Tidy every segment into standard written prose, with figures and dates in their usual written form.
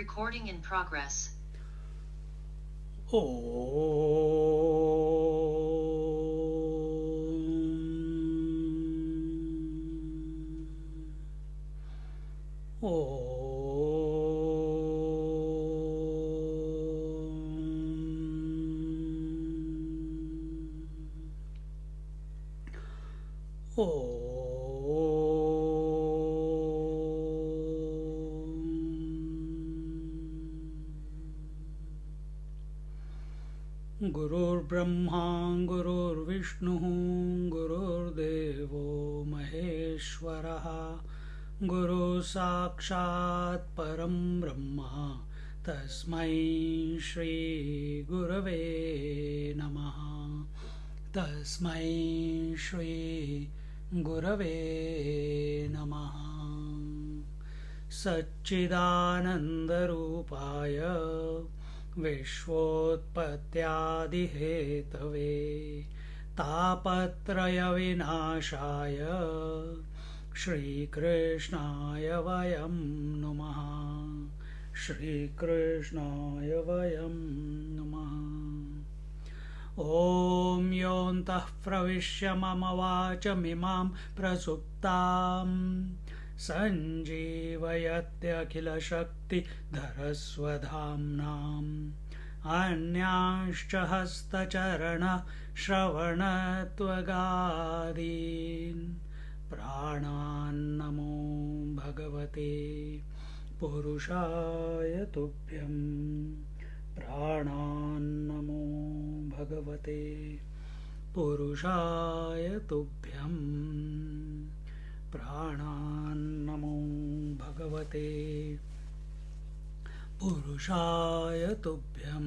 Recording in progress. गुरुर्ब्रह्मा गुरुर्विष्णुः गुरुर्देवो महेश्वरः गुरु साक्षात् परं ब्रह्म तस्मै श्री गुरवे नमः तस्मै श्री गुरवे नमः सच्चिदानन्दरूपाय विश्वोत्पत्त्यादिहेतवे तापत्रयविनाशाय श्रीकृष्णाय वयं नुमः श्रीकृष्णाय वयं नुमः। ॐ योऽन्तः प्रविश्य मम वाचमिमां प्रसुप्ताम् सञ्जीवयत्यखिलशक्तिधरस्वधाम्नाम् अन्यांश्च हस्तचरणश्रवणत्वगादीन् प्राणान्नमो भगवते पुरुषाय तुभ्यं प्राणान्नमो भगवते पुरुषाय तुभ्यं प्राणान्नमो भगवते पुरुषाय तुभ्यं।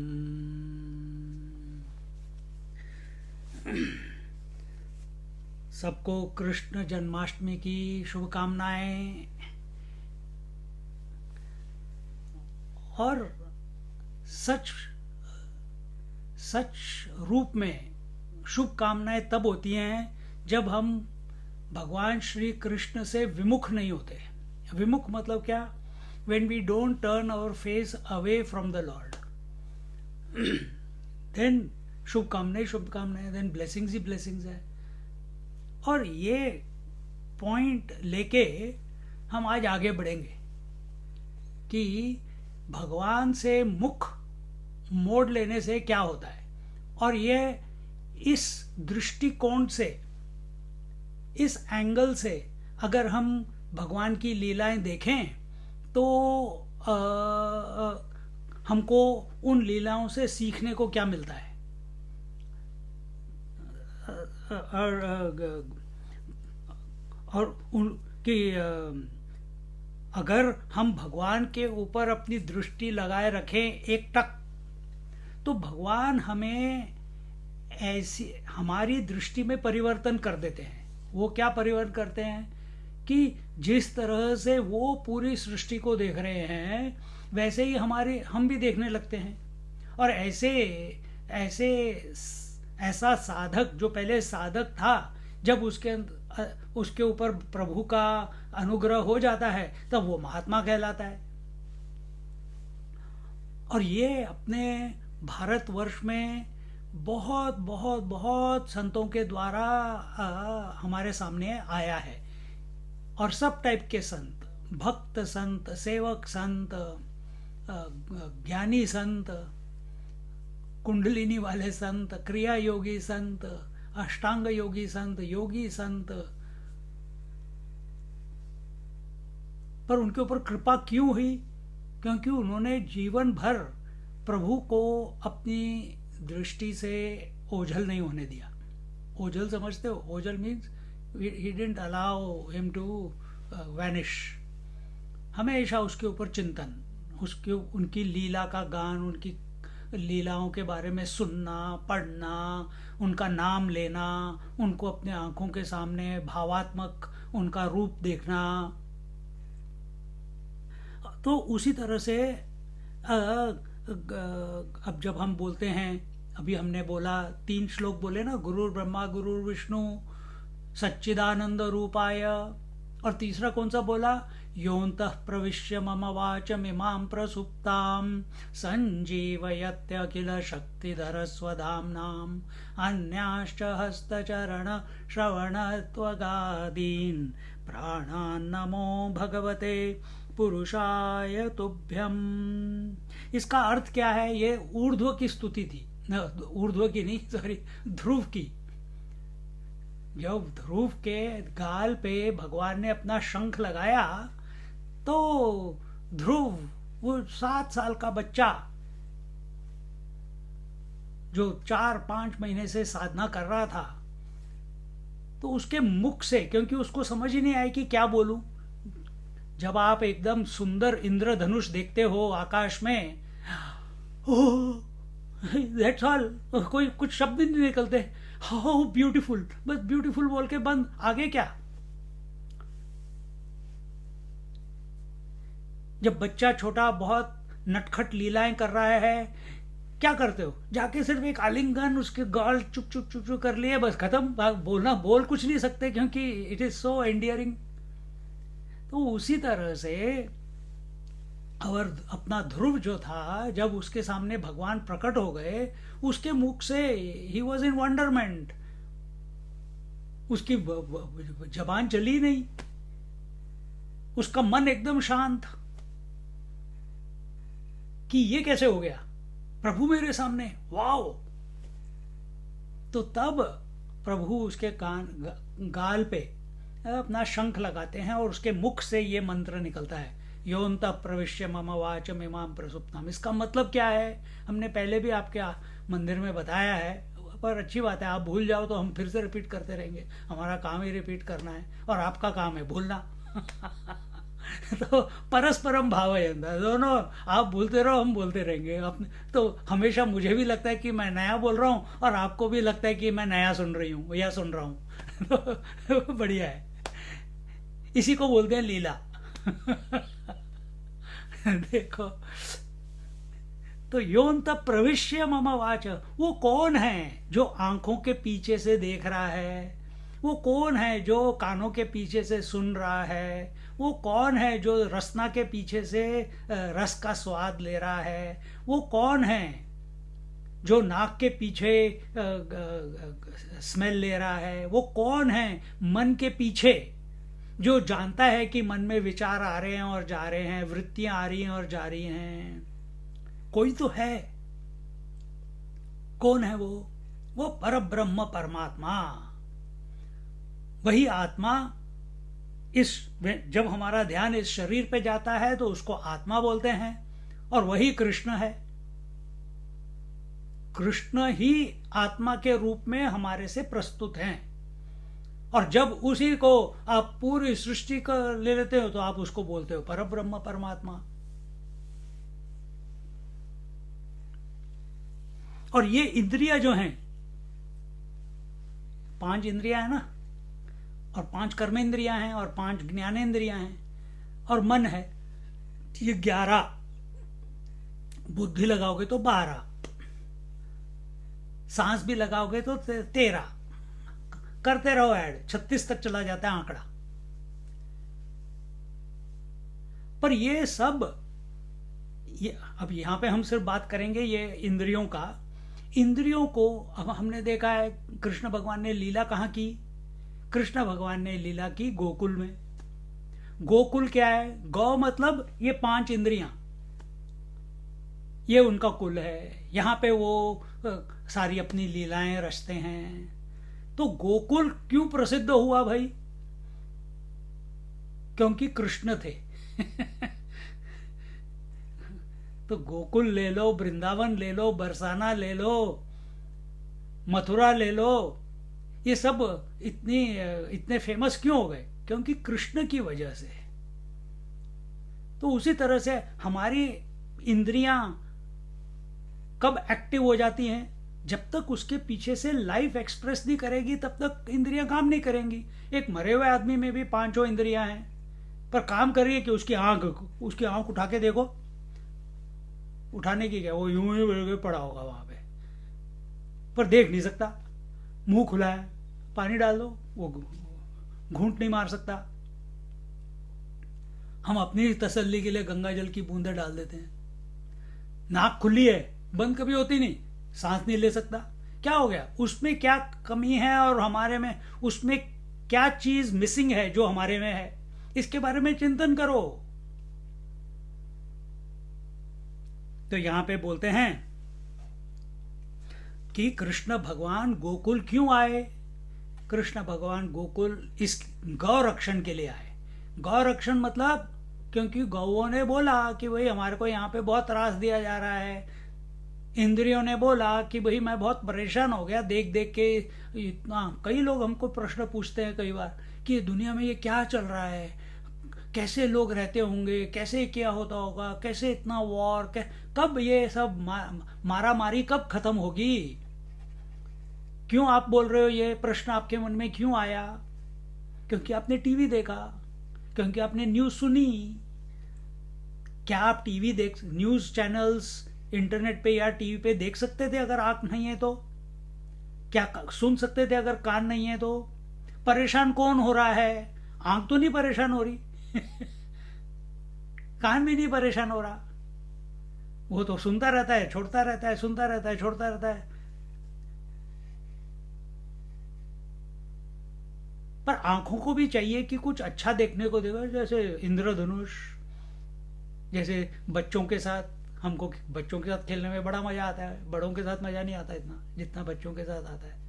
सबको कृष्ण जन्माष्टमी की शुभकामनाएं और सच रूप में शुभकामनाएं तब होती हैं जब हम भगवान श्री कृष्ण से विमुख नहीं होते। विमुख मतलब क्या? When we don't turn our face away from the Lord, then शुभकामनाएं, then blessings ही blessings है। और ये पॉइंट लेके हम आज आगे बढ़ेंगे कि भगवान से मुख मोड़ लेने से क्या होता है, और ये इस दृष्टिकोण से, इस एंगल से अगर हम भगवान की लीलाएं देखें तो हमको उन लीलाओं से सीखने को क्या मिलता है। और उनकी अगर हम भगवान के ऊपर अपनी दृष्टि लगाए रखें एक टक, तो भगवान हमें ऐसी हमारी दृष्टि में परिवर्तन कर देते हैं। वो क्या परिवर्तन करते हैं कि जिस तरह से वो पूरी सृष्टि को देख रहे हैं वैसे ही हम भी देखने लगते हैं। और ऐसा साधक जो पहले साधक था, जब उसके ऊपर प्रभु का अनुग्रह हो जाता है तब वो महात्मा कहलाता है। और ये अपने भारतवर्ष में बहुत बहुत बहुत संतों के द्वारा हमारे सामने आया है। और सब टाइप के संत, भक्त संत, सेवक संत, ज्ञानी संत, कुंडलिनी वाले संत, क्रिया योगी संत, अष्टांग योगी संत, योगी संत, पर उनके ऊपर कृपा क्यों हुई? क्योंकि उन्होंने जीवन भर प्रभु को अपनी दृष्टि से ओझल नहीं होने दिया। ओझल समझते हो? ओझल means he didn't allow him to vanish। हमेशा उसके ऊपर चिंतन, उनकी लीला का गान, उनकी लीलाओं के बारे में सुनना, पढ़ना, उनका नाम लेना, उनको अपने आंखों के सामने भावात्मक उनका रूप देखना। तो उसी तरह से अब जब हम बोलते हैं, अभी हमने बोला 3 श्लोक बोले ना, गुरुर् ब्रह्मा गुरुर् विष्णु सच्चिदानंद रूपाय, और तीसरा कौन सा बोला योऽन्तः प्रविश्य मम वाचमिमां प्रसुप्तां सञ्जीवयत्यखिलशक्तिधरस्वधाम्नाम् अन्याश्च हस्तचरणश्रवणत्वगादीन् प्राणान्नमो भगवते पुरुषाय तुभ्यम। इसका अर्थ क्या है? ये ऊर्ध्व की स्तुति थी, ऊर्ध्व की नहीं, सॉरी, ध्रुव की। जब ध्रुव के गाल पे भगवान ने अपना शंख लगाया तो ध्रुव, वो 7 साल का बच्चा जो 4-5 महीने से साधना कर रहा था, तो उसके मुख से, क्योंकि उसको समझ ही नहीं आई कि क्या बोलूं। जब आप एकदम सुंदर इंद्रधनुष देखते हो आकाश में, दैट्स ऑल, कोई कुछ शब्द नहीं निकलते। हाउ ब्यूटीफुल, बस ब्यूटीफुल बोल के बंद, आगे क्या। जब बच्चा छोटा बहुत नटखट लीलाएं कर रहा है, क्या करते हो? जाके सिर्फ एक आलिंगन, उसके गाल चुप चुप चुप चुप कर लिए, बस खत्म। बोलना, बोल कुछ नहीं सकते क्योंकि इट इज सो एंडियरिंग। तो उसी तरह से और अपना ध्रुव जो था, जब उसके सामने भगवान प्रकट हो गए, उसके मुख से ही वॉज इन वंडरमेंट, उसकी जबान चली नहीं, उसका मन एकदम शांत कि ये कैसे हो गया, प्रभु मेरे सामने, वाओ। तो तब प्रभु उसके गाल पे अपना शंख लगाते हैं और उसके मुख से ये मंत्र निकलता है, योऽन्तः प्रविश्य मम वाचमिमां प्रसुप्ताम्। इसका मतलब क्या है हमने पहले भी आपके मंदिर में बताया है, पर अच्छी बात है, आप भूल जाओ तो हम फिर से रिपीट करते रहेंगे। हमारा काम ही रिपीट करना है और आपका काम है भूलना। तो परस्परम भावयन्त, दोनों, आप भूलते रहो, हम बोलते रहेंगे। अपने तो हमेशा मुझे भी लगता है कि मैं नया बोल रहा हूँ और आपको भी लगता है कि मैं नया सुन रही हूँ या सुन रहा हूँ। तो बढ़िया है, इसी को बोलते हैं लीला। देखो, तो योऽन्तः प्रविश्य मम वाच, वो कौन है जो आंखों के पीछे से देख रहा है? वो कौन है जो कानों के पीछे से सुन रहा है? वो कौन है जो रसना के पीछे से रस का स्वाद ले रहा है? वो कौन है जो नाक के पीछे स्मेल ले रहा है? वो कौन है मन के पीछे जो जानता है कि मन में विचार आ रहे हैं और जा रहे हैं, वृत्तियां आ रही हैं और जा रही हैं? कोई तो है। कौन है वो परब्रह्म परमात्मा, वही आत्मा। जब हमारा ध्यान इस शरीर पे जाता है तो उसको आत्मा बोलते हैं, और वही कृष्ण है। कृष्ण ही आत्मा के रूप में हमारे से प्रस्तुत हैं, और जब उसी को आप पूरी सृष्टि का ले लेते हो तो आप उसको बोलते हो परब्रह्म परमात्मा। और ये इंद्रियां जो हैं, 5 इंद्रियां हैं ना, और 5 कर्मेंद्रियां हैं, और 5 ज्ञानेंद्रियां हैं, और मन है, ये 11। बुद्धि लगाओगे तो 12, सांस भी लगाओगे तो 13, करते रहो ऐड, 36 तक चला जाता है आंकड़ा। पर ये सब, अब यहां पे हम सिर्फ बात करेंगे ये इंद्रियों का। इंद्रियों को अब हमने देखा है, कृष्ण भगवान ने लीला कहाँ की? कृष्ण भगवान ने लीला की गोकुल में। गोकुल क्या है? गौ मतलब ये 5 इंद्रियां, ये उनका कुल है। यहां पे वो सारी अपनी लीलाएं रचते हैं। तो गोकुल क्यों प्रसिद्ध हुआ भाई? क्योंकि कृष्ण थे। तो गोकुल ले लो, वृंदावन ले लो, बरसाना ले लो, मथुरा ले लो, ये सब इतने फेमस क्यों हो गए? क्योंकि कृष्ण की वजह से। तो उसी तरह से हमारी इंद्रियां कब एक्टिव हो जाती हैं? जब तक उसके पीछे से लाइफ एक्सप्रेस नहीं करेगी तब तक इंद्रियां काम नहीं करेंगी। एक मरे हुए आदमी में भी 5 इंद्रियां हैं, पर काम कर रही है कि उसकी आंख उठा के देखो, उठाने की क्या, वो यूं ही पड़ा होगा वहां पे, पर देख नहीं सकता। मुंह खुला है, पानी डाल दो, वो घूंट नहीं मार सकता। हम अपनी तसल्ली के लिए गंगा जल की बूंदें डाल देते हैं। नाक खुली है, बंद कभी होती नहीं, सांस नहीं ले सकता, क्या हो गया? उसमें क्या कमी है और हमारे में उसमें क्या चीज मिसिंग है जो हमारे में है? इसके बारे में चिंतन करो। तो यहां पे बोलते हैं कि कृष्ण भगवान गोकुल क्यों आए? कृष्ण भगवान गोकुल इस गौ रक्षण के लिए आए। गौ रक्षण मतलब क्योंकि गौओं ने बोला कि भाई हमारे को यहाँ पे बहुत त्रास दिया जा रहा है, इंद्रियों ने बोला कि भाई मैं बहुत परेशान हो गया देख देख के इतना। कई लोग हमको प्रश्न पूछते हैं कई बार कि दुनिया में ये क्या चल रहा है, कैसे लोग रहते होंगे, कैसे क्या होता होगा, कैसे इतना वॉर, कब ये सब मारा मारी कब खत्म होगी? क्यों आप बोल रहे हो? ये प्रश्न आपके मन में क्यों आया? क्योंकि आपने टीवी देखा, क्योंकि आपने न्यूज सुनी। क्या आप टीवी देख, न्यूज चैनल्स इंटरनेट पे या टीवी पे देख सकते थे अगर आंख नहीं है तो? क्या सुन सकते थे अगर कान नहीं है तो? परेशान कौन हो रहा है? आंख तो नहीं परेशान हो रही कान भी नहीं परेशान हो रहा, वो तो सुनता रहता है, छोड़ता रहता है, सुनता रहता है, छोड़ता रहता है। पर आंखों को भी चाहिए कि कुछ अच्छा देखने को देगा, जैसे इंद्रधनुष, जैसे बच्चों के साथ, हमको बच्चों के साथ खेलने में बड़ा मजा आता है, बड़ों के साथ मजा नहीं आता इतना जितना बच्चों के साथ आता है।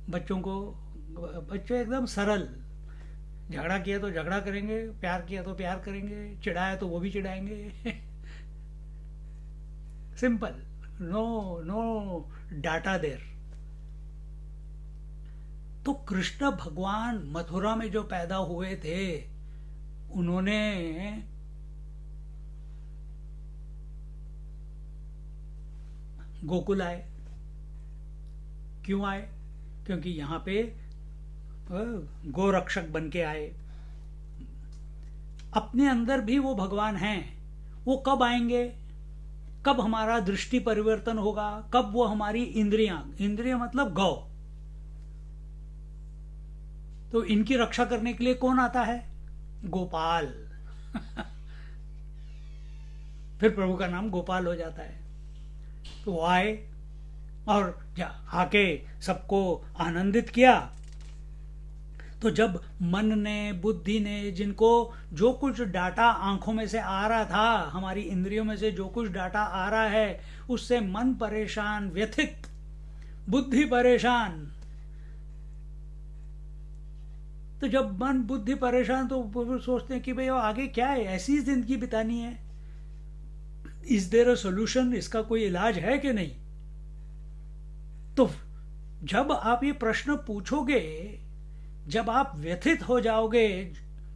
बच्चों को, बच्चे एकदम सरल, झगड़ा किया तो झगड़ा करेंगे, प्यार किया तो प्यार करेंगे, चिढ़ाया तो वो भी चिढ़ाएंगे सिंपल, नो नो डाटा देर। तो कृष्ण भगवान मथुरा में जो पैदा हुए थे, उन्होंने गोकुल आए। क्यों आए? क्योंकि यहां पे गोरक्षक बन के आए। अपने अंदर भी वो भगवान हैं। वो कब आएंगे? कब हमारा दृष्टि परिवर्तन होगा? कब वो हमारी इंद्रियां, इंद्रिय मतलब गौ, तो इनकी रक्षा करने के लिए कौन आता है? गोपाल फिर प्रभु का नाम गोपाल हो जाता है। तो वो आए और आके सबको आनंदित किया। तो जब मन ने, बुद्धि ने, जिनको जो कुछ डाटा आंखों में से आ रहा था, हमारी इंद्रियों में से जो कुछ डाटा आ रहा है, उससे मन परेशान, व्यथित, बुद्धि परेशान। तो जब मन बुद्धि परेशान, तो सोचते हैं कि भाई आगे क्या है, ऐसी जिंदगी बितानी है, इज देयर अ सोल्यूशन, इसका कोई इलाज है कि नहीं? तो जब आप ये प्रश्न पूछोगे, जब आप व्यथित हो जाओगे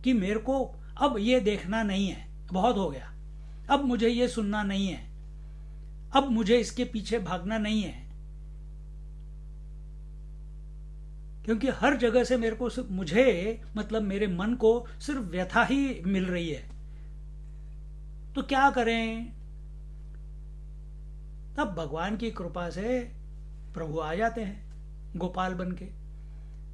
कि मेरे को अब ये देखना नहीं है, बहुत हो गया, अब मुझे ये सुनना नहीं है, अब मुझे इसके पीछे भागना नहीं है, क्योंकि हर जगह से मेरे को, मुझे मतलब मेरे मन को सिर्फ व्यथा ही मिल रही है, तो क्या करें? तब भगवान की कृपा से प्रभु आ जाते हैं गोपाल बन के।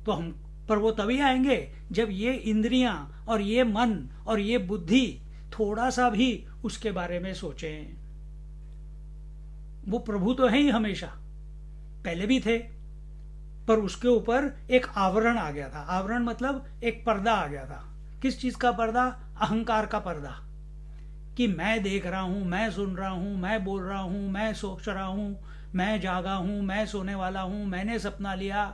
तो हम, पर वो तभी आएंगे जब ये इंद्रियां और ये मन और ये बुद्धि थोड़ा सा भी उसके बारे में सोचें। वो प्रभु तो है ही हमेशा, पहले भी थे, पर उसके ऊपर एक आवरण आ गया था। आवरण मतलब एक पर्दा आ गया था। किस चीज का पर्दा? अहंकार का पर्दा, कि मैं देख रहा हूं, मैं सुन रहा हूं, मैं बोल रहा हूं, मैं सोच रहा हूं, मैं जागा हूं, मैं सोने वाला हूं, मैंने सपना लिया।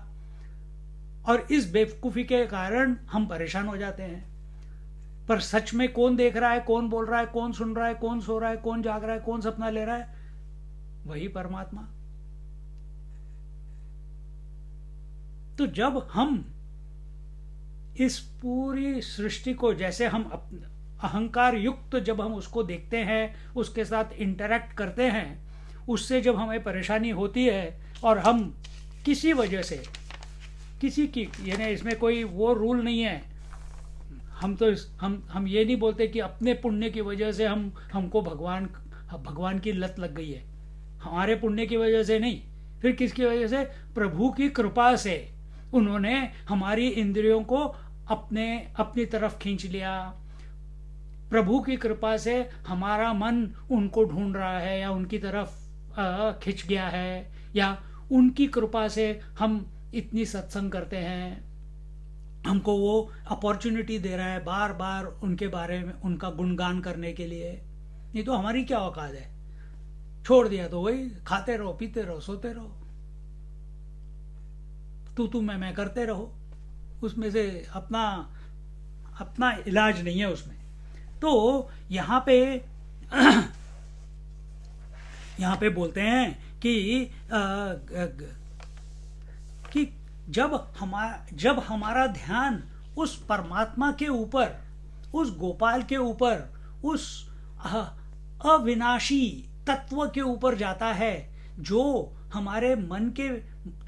और इस बेवकूफी के कारण हम परेशान हो जाते हैं। पर सच में कौन देख रहा है, कौन बोल रहा है, कौन सुन रहा है, कौन सो रहा है, कौन जाग रहा है, कौन सपना ले रहा है? वही परमात्मा। तो जब हम इस पूरी सृष्टि को, जैसे हम अहंकार युक्त जब हम उसको देखते हैं, उसके साथ इंटरैक्ट करते हैं, उससे जब हमें परेशानी होती है और हम किसी वजह से, किसी की, यानी इसमें कोई वो रूल नहीं है, हम तो हम ये नहीं बोलते कि अपने पुण्य की वजह से हमको भगवान की लत लग गई है, हमारे पुण्य की वजह से नहीं। फिर किसकी वजह से? प्रभु की कृपा से उन्होंने हमारी इंद्रियों को अपनी तरफ खींच लिया। प्रभु की कृपा से हमारा मन उनको ढूंढ रहा है या उनकी तरफ खिंच गया है, या उनकी कृपा से हम इतनी सत्संग करते हैं, हमको वो अपॉर्चुनिटी दे रहा है बार बार उनके बारे में उनका गुणगान करने के लिए। नहीं तो हमारी क्या औकात है, छोड़ दिया तो वही खाते रहो, पीते रहो, सोते रहो, तू मैं करते रहो, उसमें से अपना इलाज नहीं है उसमें। तो यहाँ पे बोलते हैं कि जब हमारा ध्यान उस परमात्मा के ऊपर, उस गोपाल के ऊपर, उस अविनाशी तत्व के ऊपर जाता है, जो हमारे मन के,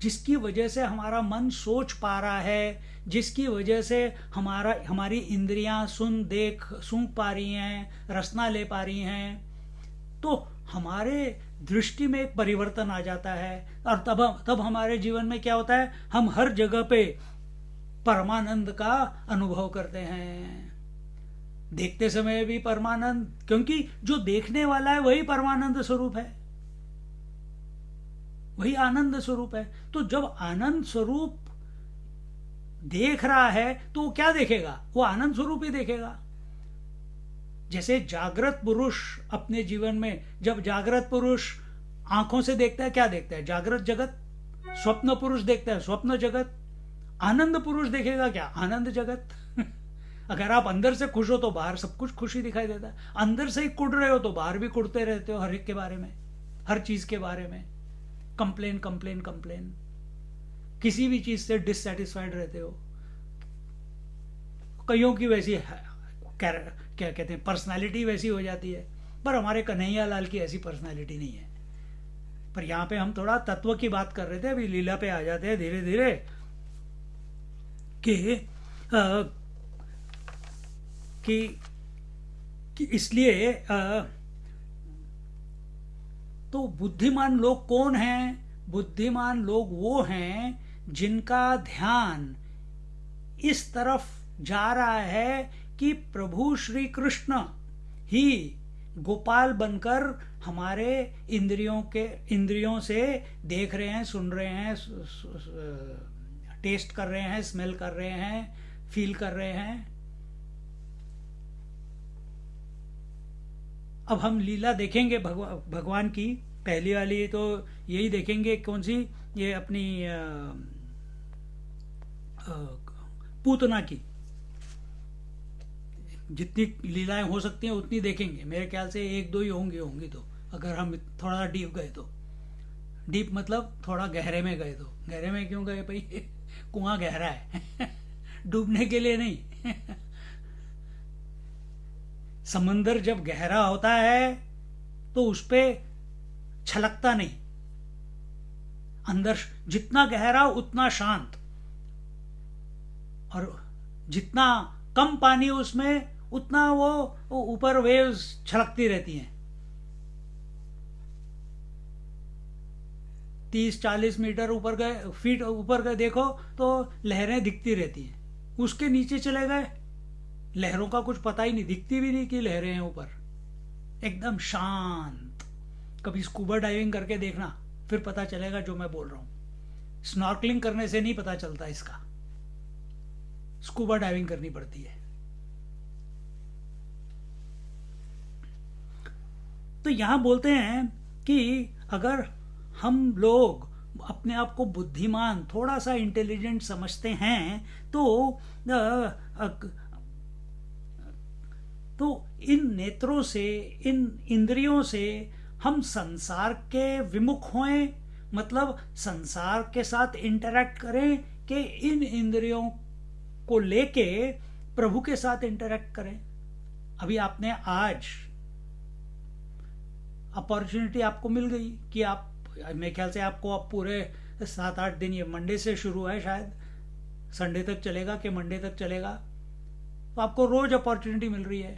जिसकी वजह से हमारा मन सोच पा रहा है, जिसकी वजह से हमारी इंद्रियां सूंघ पा रही हैं, रसना ले पा रही हैं, तो हमारे दृष्टि में एक परिवर्तन आ जाता है। और तब हमारे जीवन में क्या होता है, हम हर जगह पे परमानंद का अनुभव करते हैं। देखते समय भी परमानंद, क्योंकि जो देखने वाला है वही परमानंद स्वरूप है, वही आनंद स्वरूप है। तो जब आनंद स्वरूप देख रहा है तो वो क्या देखेगा, वो आनंद स्वरूप ही देखेगा। जैसे जागृत पुरुष अपने जीवन में, जब जागृत पुरुष आंखों से देखता है, क्या देखता है, जागृत जगत। स्वप्न पुरुष देखता है स्वप्न जगत। आनंद पुरुष देखेगा क्या, आनंद जगत। अगर आप अंदर से खुश हो तो बाहर सब कुछ खुशी दिखाई देता है, अंदर से ही कुड़ रहे हो तो बाहर भी कुड़ते रहते हो, हर एक के बारे में, हर चीज के बारे में कंप्लेन कंप्लेन कंप्लेन, किसी भी चीज से डिससेटिस्फाइड रहते हो। कईयों की वैसी क्या कहते हैं, पर्सनालिटी वैसी हो जाती है, पर हमारे कन्हैया लाल की ऐसी पर्सनालिटी नहीं है। पर यहाँ पे हम थोड़ा तत्व की बात कर रहे थे, अभी लीला पे आ जाते हैं धीरे धीरे कि इसलिए तो बुद्धिमान लोग कौन हैं? बुद्धिमान लोग वो हैं जिनका ध्यान इस तरफ जा रहा है कि प्रभु श्री कृष्ण ही गोपाल बनकर हमारे इंद्रियों से देख रहे हैं, सुन रहे हैं, टेस्ट कर रहे हैं, स्मेल कर रहे हैं, फील कर रहे हैं। अब हम लीला देखेंगे भगवान की। पहली वाली तो यही देखेंगे, कौन सी, ये अपनी पूतना की। जितनी लीलाएं हो सकती हैं उतनी देखेंगे, मेरे ख्याल से एक दो ही होंगी तो, अगर हम थोड़ा डीप गए तो। डीप मतलब थोड़ा गहरे में गए तो। गहरे में क्यों गए भाई, कुआं गहरा है डूबने के लिए नहीं समंदर जब गहरा होता है तो उस पे छलकता नहीं, अंदर जितना गहरा उतना शांत, और जितना कम पानी उसमें उतना वो ऊपर वेव्स छलकती रहती हैं। 30-40 मीटर ऊपर गए, फीट ऊपर गए देखो तो लहरें दिखती रहती हैं। उसके नीचे चले गए, लहरों का कुछ पता ही नहीं, दिखती भी नहीं कि लहरें हैं ऊपर, एकदम शांत। कभी स्कूबा डाइविंग करके देखना, फिर पता चलेगा जो मैं बोल रहा हूं। स्नॉर्कलिंग करने से नहीं पता चलता इसका, स्कूबा डाइविंग करनी पड़ती है। तो यहां बोलते हैं कि अगर हम लोग अपने आप को बुद्धिमान, थोड़ा सा इंटेलिजेंट समझते हैं तो इन नेत्रों से, इन इंद्रियों से हम संसार के विमुख होएं, मतलब संसार के साथ इंटरैक्ट करें, कि इन इंद्रियों को लेके प्रभु के साथ इंटरैक्ट करें। अभी आपने आज अपॉर्चुनिटी आपको मिल गई कि आप, मेरे ख्याल से आपको अब पूरे 7-8 दिन, ये मंडे से शुरू है, शायद संडे तक चलेगा कि मंडे तक चलेगा, तो आपको रोज अपॉर्चुनिटी मिल रही है।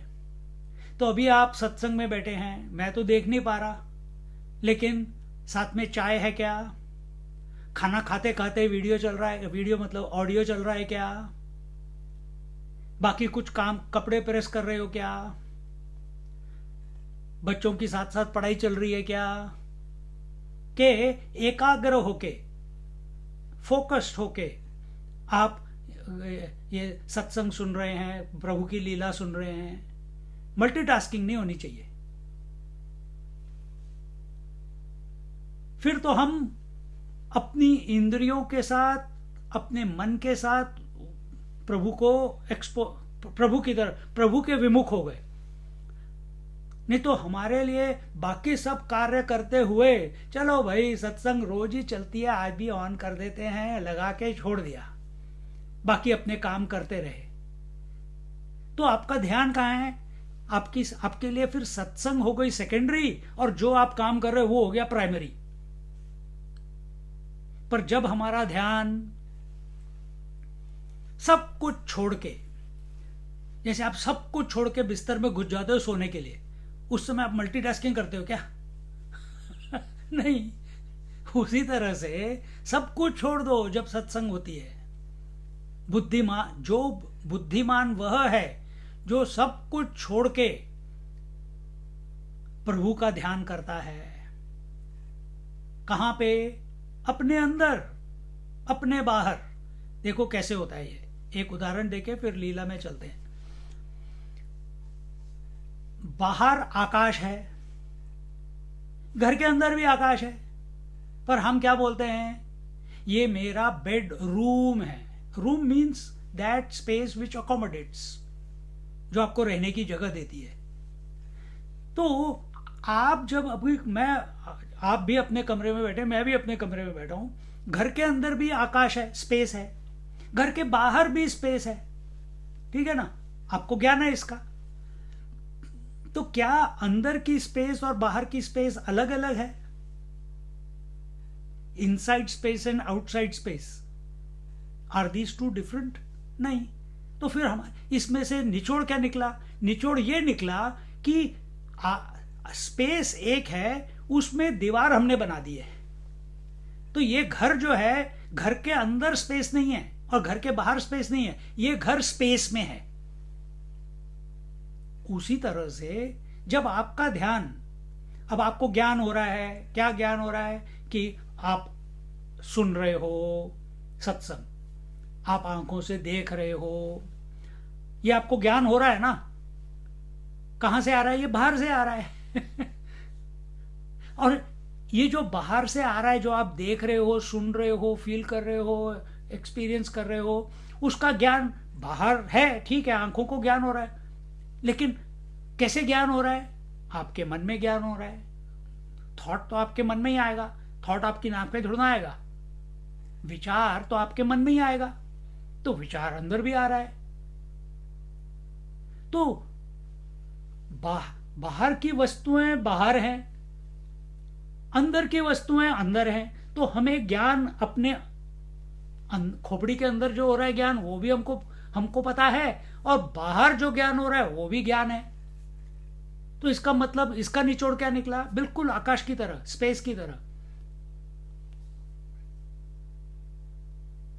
तो अभी आप सत्संग में बैठे हैं, मैं तो देख नहीं पा रहा, लेकिन साथ में चाय है क्या, खाना खाते खाते वीडियो चल रहा है, वीडियो मतलब ऑडियो चल रहा है क्या, बाकी कुछ काम, कपड़े प्रेस कर रहे हो क्या, बच्चों की साथ साथ पढ़ाई चल रही है क्या, के एकाग्र होके, फोकस्ड होके आप ये सत्संग सुन रहे हैं, प्रभु की लीला सुन रहे हैं। मल्टीटास्किंग नहीं होनी चाहिए। फिर तो हम अपनी इंद्रियों के साथ, अपने मन के साथ प्रभु को प्रभु की तरफ, प्रभु के विमुख हो गए। नहीं तो हमारे लिए बाकी सब कार्य करते हुए, चलो भाई सत्संग रोज ही चलती है, आज भी ऑन कर देते हैं, लगा के छोड़ दिया, बाकी अपने काम करते रहे, तो आपका ध्यान कहाँ है? आपके लिए फिर सत्संग हो गई सेकेंडरी, और जो आप काम कर रहे हो वो हो गया प्राइमरी। पर जब हमारा ध्यान सब कुछ छोड़ के, जैसे आप सब कुछ छोड़ के बिस्तर में घुस जाते हो सोने के लिए, उस समय आप मल्टीटास्किंग करते हो क्या? नहीं। उसी तरह से सब कुछ छोड़ दो जब सत्संग होती है। बुद्धिमान वह है जो सब कुछ छोड़ के प्रभु का ध्यान करता है। कहां पे? अपने अंदर, अपने बाहर। देखो कैसे होता है ये, एक उदाहरण देके फिर लीला में चलते हैं। बाहर आकाश है, घर के अंदर भी आकाश है, पर हम क्या बोलते हैं? ये मेरा बेड रूम है। Room means that space which accommodates, जो आपको रहने की जगह देती है। तो आप जब अभी आप भी अपने कमरे में बैठे, मैं भी अपने कमरे में बैठा हूं, घर के अंदर भी आकाश है, स्पेस है, घर के बाहर भी स्पेस है, ठीक है ना? आपको ज्ञान है इसका। तो क्या अंदर की स्पेस और बाहर की स्पेस अलग अलग है? Inside space and outside space, are these two different? नहीं। तो फिर हम इसमें से निचोड़ क्या निकला? निचोड़ ये निकला कि स्पेस एक है, उसमें दीवार हमने बना दी है। तो ये घर जो है, घर के अंदर स्पेस नहीं है और घर के बाहर स्पेस नहीं है, ये घर स्पेस में है। उसी तरह से जब आपका ध्यान, अब आपको ज्ञान हो रहा है, क्या ज्ञान हो रहा है? कि आप सुन रहे हो सत्संग, आप आंखों से देख रहे हो, ये आपको ज्ञान हो रहा है ना? कहां से आ रहा है? ये बाहर से आ रहा है। और ये जो बाहर से आ रहा है, जो आप देख रहे हो, सुन रहे हो, फील कर रहे हो, एक्सपीरियंस कर रहे हो, उसका ज्ञान बाहर है, ठीक है, आंखों को ज्ञान हो रहा है, लेकिन कैसे ज्ञान हो रहा है? आपके मन में ज्ञान हो रहा है। थॉट तो आपके मन में ही आएगा, थॉट आपकी नाक पे थोड़ा ना आएगा। विचार तो आपके मन में ही आएगा, तो विचार अंदर भी आ रहा है। तो बाहर की वस्तुएं बाहर हैं, अंदर की वस्तुएं अंदर हैं। तो हमें ज्ञान अपने खोपड़ी के अंदर जो हो रहा है ज्ञान, वो भी हमको पता है, और बाहर जो ज्ञान हो रहा है वो भी ज्ञान है। तो इसका मतलब, इसका निचोड़ क्या निकला? बिल्कुल आकाश की तरह, स्पेस की तरह,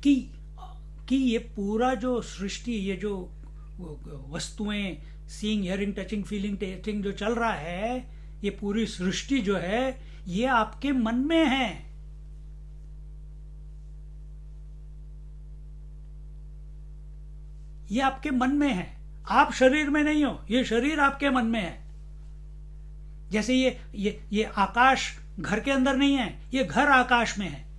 कि ये पूरा जो सृष्टि, ये जो वस्तुएं, seeing, hearing, touching, feeling, testing जो चल रहा है, ये पूरी सृष्टि जो है, ये आपके मन में है। ये आपके मन में है, आप शरीर में नहीं हो, ये शरीर आपके मन में है। जैसे ये आकाश घर के अंदर नहीं है, ये घर आकाश में है।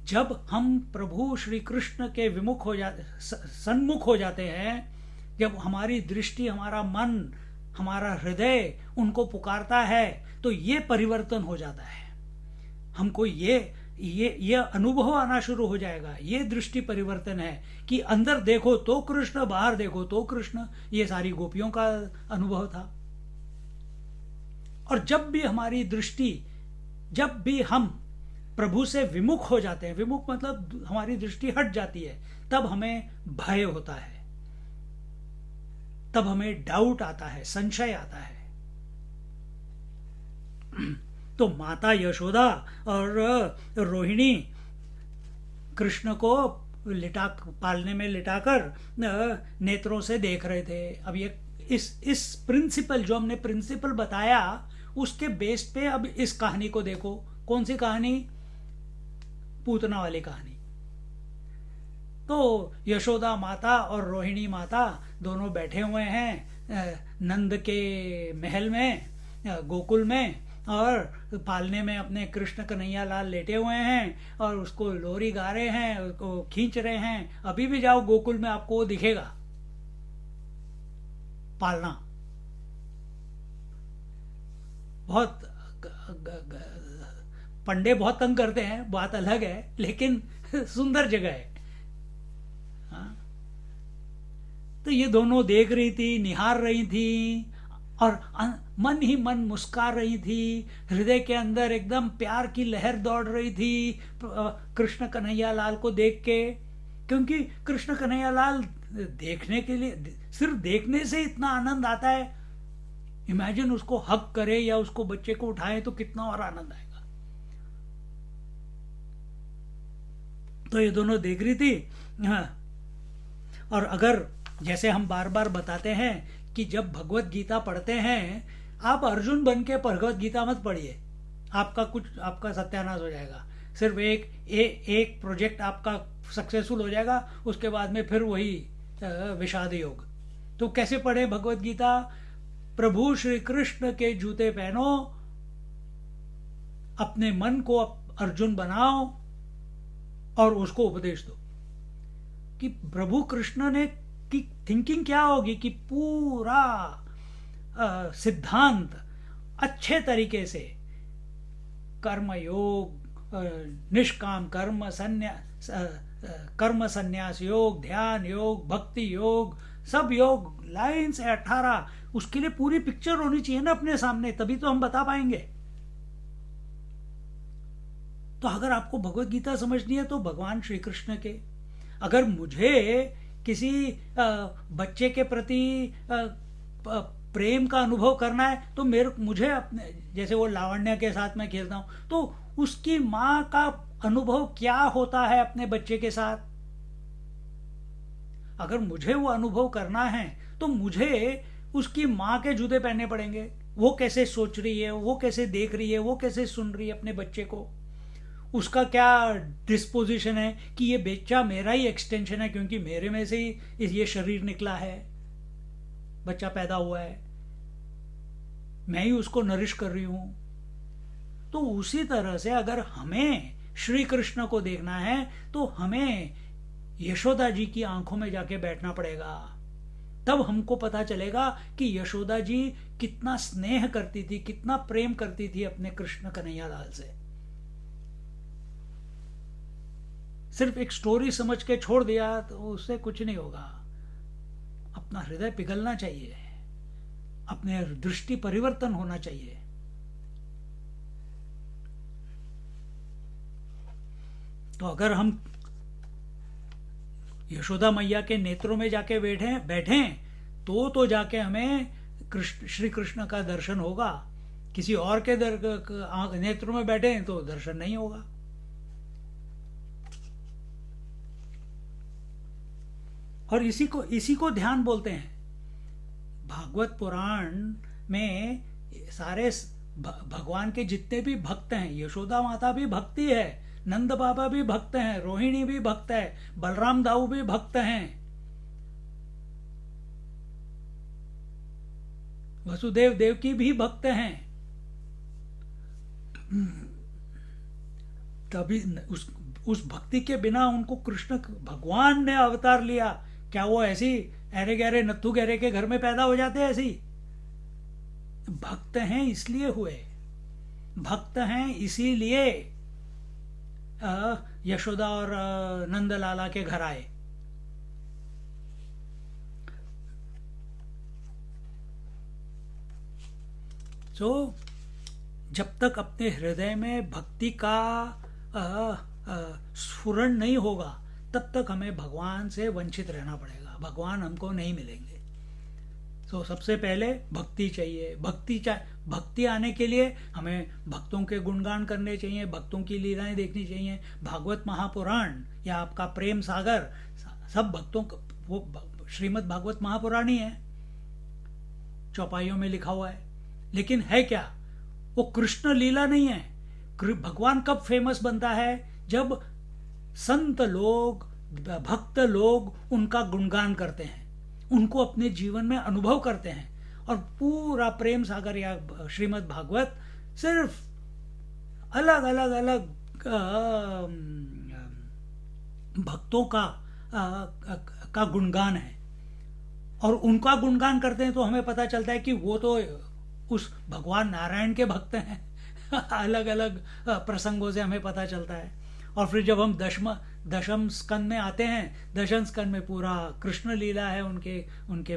जब हम प्रभु श्री कृष्ण के विमुख हो जाते, सन्मुख हो जाते हैं, जब हमारी दृष्टि, हमारा मन, हमारा हृदय उनको पुकारता है, तो ये परिवर्तन हो जाता है। हमको ये अनुभव आना शुरू हो जाएगा। ये दृष्टि परिवर्तन है कि अंदर देखो तो कृष्ण, बाहर देखो तो कृष्ण। ये सारी गोपियों का अनुभव था। और जब भी हमारी दृष्टि, जब भी हम प्रभु से विमुख हो जाते हैं, विमुख मतलब हमारी दृष्टि हट जाती है, तब हमें भय होता है, तब हमें डाउट आता है, संशय आता है। तो माता यशोदा और रोहिणी कृष्ण को लिटा पालने में लिटाकर नेत्रों से देख रहे थे। अब ये इस प्रिंसिपल, जो हमने प्रिंसिपल बताया, उसके बेस पे अब इस कहानी को देखो। कौन सी कहानी? पूतना वाली कहानी। तो यशोदा माता और रोहिणी माता दोनों बैठे हुए हैं नंद के महल में, गोकुल में, और पालने में अपने कृष्ण कन्हैया लाल लेटे हुए हैं और उसको लोरी गा रहे हैं, उसको खींच रहे हैं। अभी भी जाओ गोकुल में, आपको वो दिखेगा पालना। बहुत पंडे बहुत तंग करते हैं, बात अलग है, लेकिन सुंदर जगह है। हाँ? तो ये दोनों देख रही थी, निहार रही थी, और मन ही मन मुस्का रही थी। हृदय के अंदर एकदम प्यार की लहर दौड़ रही थी कृष्ण कन्हैया लाल को देख के, क्योंकि कृष्ण कन्हैया लाल देखने के लिए, सिर्फ देखने से इतना आनंद आता है। इमेजिन उसको हक करे या उसको बच्चे को उठाए तो कितना और आनंद आएगा। तो ये दोनों देख रही थी। हाँ। और अगर, जैसे हम बार बार बताते हैं कि जब भगवत गीता पढ़ते हैं, आप अर्जुन बन के भगवत गीता मत पढ़िए, आपका सत्यानाश हो जाएगा। सिर्फ एक प्रोजेक्ट आपका सक्सेसफुल हो जाएगा, उसके बाद में फिर वही विषाद योग। तो कैसे पढ़े भगवत गीता? प्रभु श्री कृष्ण के जूते पहनो, अपने मन को अर्जुन बनाओ और उसको उपदेश दो कि प्रभु कृष्ण ने की थिंकिंग क्या होगी कि पूरा सिद्धांत अच्छे तरीके से कर्म योग, निष्काम कर्म, कर्म संन्यास योग, ध्यान योग, भक्ति योग, सब योग लाइन से 18, उसके लिए पूरी पिक्चर होनी चाहिए ना अपने सामने, तभी तो हम बता पाएंगे। तो अगर आपको भगवत गीता समझनी है तो भगवान श्री कृष्ण के, अगर मुझे किसी बच्चे के प्रति प्रेम का अनुभव करना है तो मुझे अपने, जैसे वो लावण्य के साथ मैं खेलता हूं, तो उसकी माँ का अनुभव क्या होता है अपने बच्चे के साथ, अगर मुझे वो अनुभव करना है तो मुझे उसकी माँ के जूते पहनने पड़ेंगे। वो कैसे सोच रही है, वो कैसे देख रही है, वो कैसे सुन रही है अपने बच्चे को, उसका क्या डिस्पोजिशन है कि ये बच्चा मेरा ही एक्सटेंशन है, क्योंकि मेरे में से ही ये शरीर निकला है, बच्चा पैदा हुआ है, मैं ही उसको नरिश कर रही हूं। तो उसी तरह से अगर हमें श्री कृष्ण को देखना है तो हमें यशोदा जी की आंखों में जाके बैठना पड़ेगा, तब हमको पता चलेगा कि यशोदा जी कितना स्नेह करती थी, कितना प्रेम करती थी अपने कृष्ण कन्हैया लाल से। सिर्फ एक स्टोरी समझ के छोड़ दिया तो उससे कुछ नहीं होगा। अपना हृदय पिघलना चाहिए, अपने दृष्टि परिवर्तन होना चाहिए। तो अगर हम यशोदा मैया के नेत्रों में जाके बैठे तो जाके हमें श्री कृष्ण का दर्शन होगा। किसी और के नेत्रों में बैठे तो दर्शन नहीं होगा। और इसी को ध्यान बोलते हैं। भागवत पुराण में सारे भगवान के जितने भी भक्त हैं, यशोदा माता भी भक्ति है, नंद बाबा भी भक्त हैं, रोहिणी भी भक्त है, बलराम दाऊ भी भक्त हैं, वसुदेव देवकी भी भक्त हैं। तभी उस भक्ति के बिना उनको कृष्ण भगवान ने अवतार लिया। क्या वो ऐसी अरे गहरे नत्थु गहरे के घर में पैदा हो जाते ऐसी? भक्त हैं इसलिए हुए, भक्त हैं इसीलिए यशोदा और नंद लाला के घर आए। तो जब तक अपने हृदय में भक्ति का स्फुरण नहीं होगा तब तक हमें भगवान से वंचित रहना पड़ेगा, भगवान हमको नहीं मिलेंगे। तो सबसे पहले भक्ति चाहिए। भक्ति आने के लिए हमें भक्तों के गुणगान करने चाहिए, भक्तों की लीलाएं देखनी चाहिए। भागवत महापुराण या आपका प्रेम सागर सब भक्तों का, वो श्रीमद् भागवत महापुराण ही है, चौपाइयों में लिखा हुआ है। लेकिन है क्या, वो कृष्ण लीला नहीं है। भगवान कब फेमस बनता है, जब संत लोग, भक्त लोग उनका गुणगान करते हैं, उनको अपने जीवन में अनुभव करते हैं। और पूरा प्रेम सागर या श्रीमद् भागवत सिर्फ अलग अलग अलग भक्तों का गुणगान है। और उनका गुणगान करते हैं तो हमें पता चलता है कि वो तो उस भगवान नारायण के भक्त हैं। अलग अलग प्रसंगों से हमें पता चलता है। और फिर जब हम दशम स्कंद में आते हैं, दशम स्कंद में पूरा कृष्ण लीला है, उनके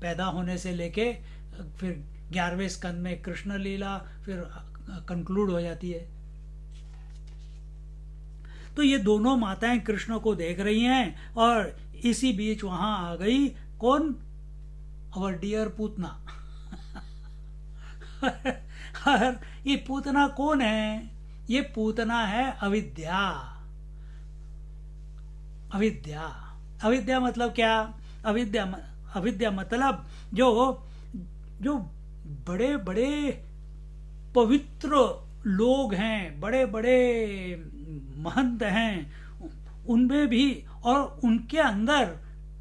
पैदा होने से लेके फिर 11वें स्कंद में कृष्ण लीला फिर कंक्लूड हो जाती है। तो ये दोनों माताएं कृष्ण को देख रही हैं और इसी बीच वहां आ गई कौन, अवर डियर पूतना। और ये पूतना कौन है, ये पूतना है अविद्या। अविद्या, अविद्या मतलब क्या, अविद्या मतलब जो बड़े बड़े पवित्र लोग हैं, बड़े बड़े महंत हैं, उनमें भी और उनके अंदर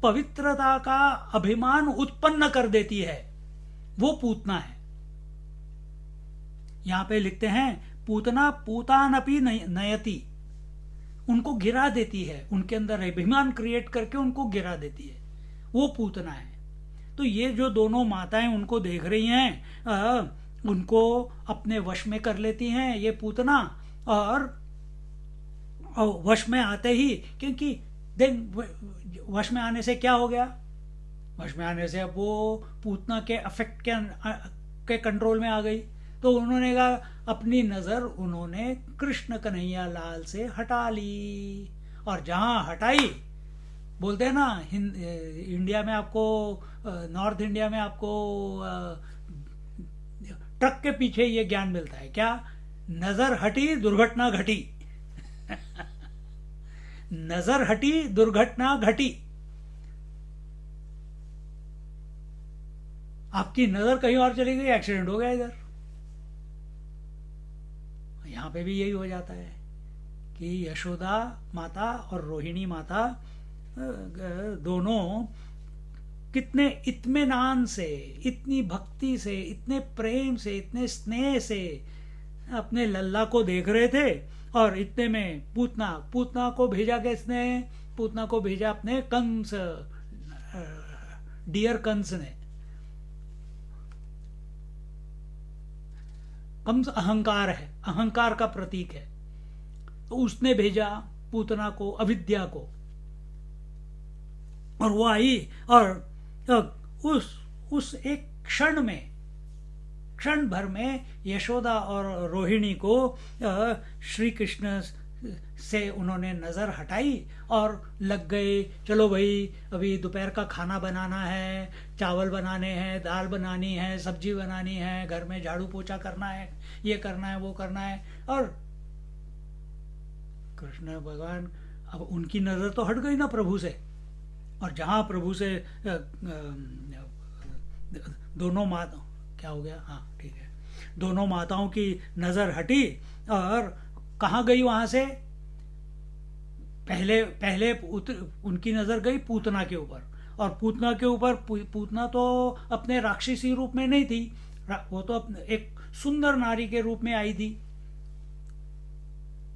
पवित्रता का अभिमान उत्पन्न कर देती है, वो पूतना है। यहां पे लिखते हैं पूतना पूतानपि नयति, उनको गिरा देती है, उनके अंदर अभिमान क्रिएट करके उनको गिरा देती है, वो पूतना है। तो ये जो दोनों माताएं उनको देख रही हैं, उनको अपने वश में कर लेती हैं ये पूतना। और वश में आते ही, क्योंकि वश में आने से क्या हो गया, वश में आने से अब वो पूतना के अफेक्ट के कंट्रोल में आ गई। तो उन्होंने कहा, अपनी नजर उन्होंने कृष्ण कन्हैया लाल से हटा ली। और जहां हटाई, बोलते हैं ना इंडिया में आपको, नॉर्थ इंडिया में आपको ट्रक के पीछे ये ज्ञान मिलता है क्या, नजर हटी दुर्घटना घटी। नजर हटी दुर्घटना घटी। आपकी नजर कहीं और चली गई, एक्सीडेंट हो गया इधर। यहां पे भी यही हो जाता है कि यशोदा माता और रोहिणी माता दोनों कितने इत्मीनान से, इतनी भक्ति से, इतने प्रेम से, इतने स्नेह से अपने लल्ला को देख रहे थे। और इतने में पूतना को भेजा किसने, पूतना को भेजा अपने कंस, डियर कंस ने। कंस अहंकार है, अहंकार का प्रतीक है, तो उसने भेजा पूतना को, अविद्या को। और वो आई और उस एक क्षण में, क्षण भर में यशोदा और रोहिणी को श्री कृष्ण से उन्होंने नजर हटाई और लग गए, चलो भाई अभी दोपहर का खाना बनाना है, चावल बनाने हैं, दाल बनानी है, सब्जी बनानी है, घर में झाड़ू पोछा करना है, ये करना है, वो करना है। और कृष्ण भगवान, अब उनकी नजर तो हट गई ना प्रभु से। और जहां प्रभु से दोनों माता, क्या हो गया, हाँ ठीक है, दोनों माताओं की नजर हटी और कहां गई, वहां से पहले उनकी नजर गई पूतना के ऊपर। और पूतना के ऊपर, पूतना तो अपने राक्षसी रूप में नहीं थी, वो तो एक सुंदर नारी के रूप में आई थी।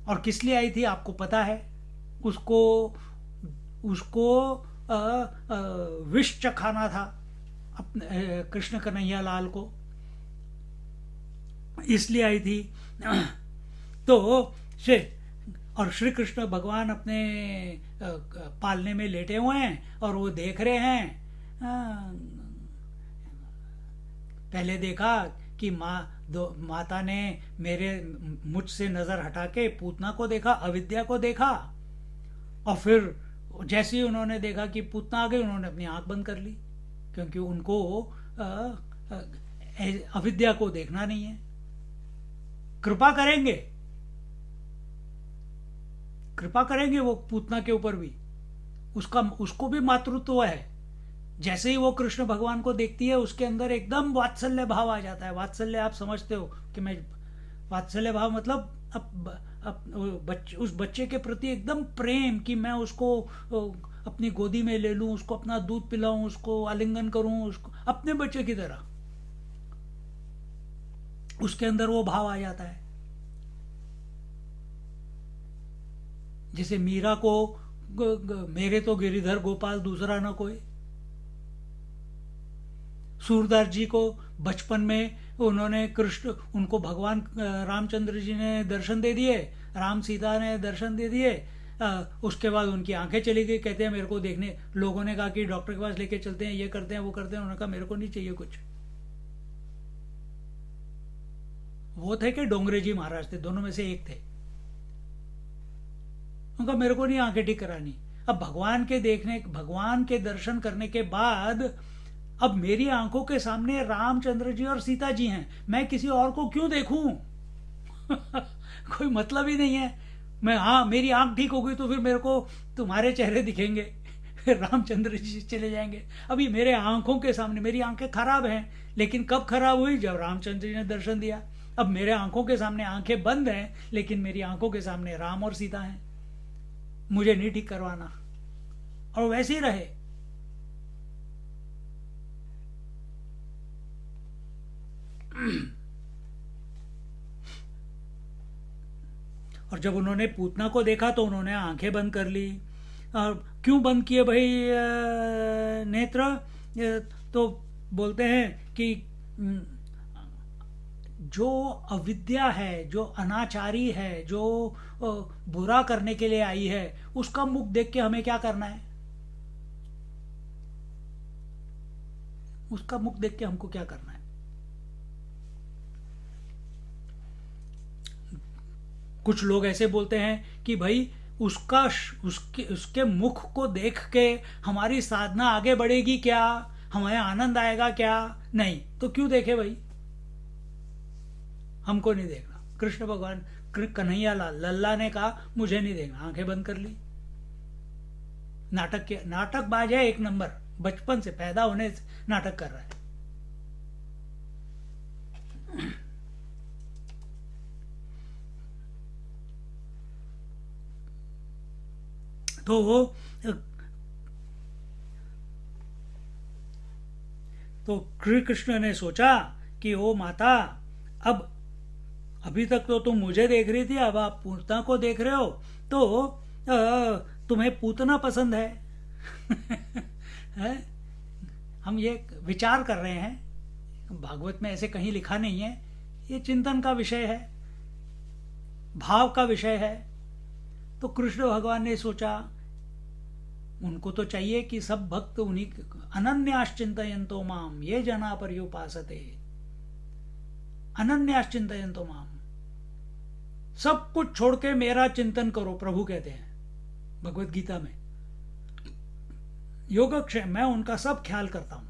और किस लिए आई थी आपको पता है, उसको विष चखाना था अपने कृष्ण कन्हैया लाल को, इसलिए आई थी। तो और श्री कृष्ण भगवान अपने पालने में लेटे हुए हैं और वो देख रहे हैं। पहले देखा कि माता ने मुझसे नजर हटा के पूतना को देखा, अविद्या को देखा। और फिर जैसे ही उन्होंने देखा कि पूतना आ गई, उन्होंने अपनी आंख बंद कर ली, क्योंकि उनको अविद्या को देखना नहीं है। कृपा करेंगे, कृपा करेंगे वो पूतना के ऊपर भी, उसको भी मातृत्व है। जैसे ही वो कृष्ण भगवान को देखती है उसके अंदर एकदम वात्सल्य भाव आ जाता है। वात्सल्य आप समझते हो कि मैं, वात्सल्य भाव मतलब उस बच्चे के प्रति एकदम प्रेम कि मैं उसको अपनी गोदी में ले लूं, उसको अपना दूध पिलाऊं, उसको आलिंगन करूं, उसको अपने बच्चे की तरह, उसके अंदर वो भाव आ जाता है। जैसे मीरा को मेरे तो गिरिधर गोपाल दूसरा ना कोई, सूरदास जी को बचपन में उन्होंने कृष्ण, उनको भगवान रामचंद्र जी ने दर्शन दे दिए, राम सीता ने दर्शन दे दिए, उसके बाद उनकी आंखें चली गई। कहते हैं मेरे को देखने, लोगों ने कहा कि डॉक्टर के पास लेके चलते हैं, ये करते हैं वो करते हैं, उन्होंने कहा मेरे को नहीं चाहिए कुछ। वो थे कि डोंगरे जी महाराज थे, दोनों में से एक थे। उनका मेरे को नहीं आंखें ठीक करानी। अब भगवान के देखने, भगवान के दर्शन करने के बाद अब मेरी आंखों के सामने रामचंद्र जी और सीता जी हैं, मैं किसी और को क्यों देखूं? कोई मतलब ही नहीं है। मैं, हाँ मेरी आंख ठीक हो गई तो फिर मेरे को तुम्हारे चेहरे दिखेंगे, रामचंद्र जी चले जाएंगे। अभी मेरे आंखों के सामने, मेरी आंखें खराब हैं, लेकिन कब खराब हुई? जब रामचंद्र जी ने दर्शन दिया। अब मेरे आंखों के सामने आंखें बंद हैं, लेकिन मेरी आंखों के सामने राम और सीता हैं, मुझे नहीं ठीक करवाना। और वैसे ही रहे। और जब उन्होंने पूतना को देखा तो उन्होंने आंखें बंद कर ली। और क्यों बंद किए भाई नेत्र? तो बोलते हैं कि जो अविद्या है, जो अनाचारी है, जो बुरा करने के लिए आई है, उसका मुख देख के हमें क्या करना है? उसका मुख देख के हमको क्या करना है? कुछ लोग ऐसे बोलते हैं कि भाई उसके मुख को देख के हमारी साधना आगे बढ़ेगी क्या, हमें आनंद आएगा क्या? नहीं, तो क्यों देखे भाई? हमको नहीं देखना। कृष्ण भगवान कन्हैया लाल लल्ला ने कहा मुझे नहीं देखना, आंखें बंद कर ली। नाटक बाज है एक नंबर, बचपन से, पैदा होने से नाटक कर रहा है। तो कृष्ण ने सोचा कि ओ माता, अब अभी तक तो तुम मुझे देख रही थी, अब आप पूतना को देख रहे हो, तो तुम्हें पूतना पसंद है। है? हम ये विचार कर रहे हैं, भागवत में ऐसे कहीं लिखा नहीं है, ये चिंतन का विषय है, भाव का विषय है। तो कृष्ण भगवान ने सोचा उनको तो चाहिए कि सब भक्त उन्हीं, अनन्याश्चिंतयन्तो माम ये जना पर्युपासते, अनन्याश्चिंतयन्तो माम, सब कुछ छोड़ के मेरा चिंतन करो, प्रभु कहते हैं भगवत गीता में। योगक्षेम, मैं उनका सब ख्याल करता हूं,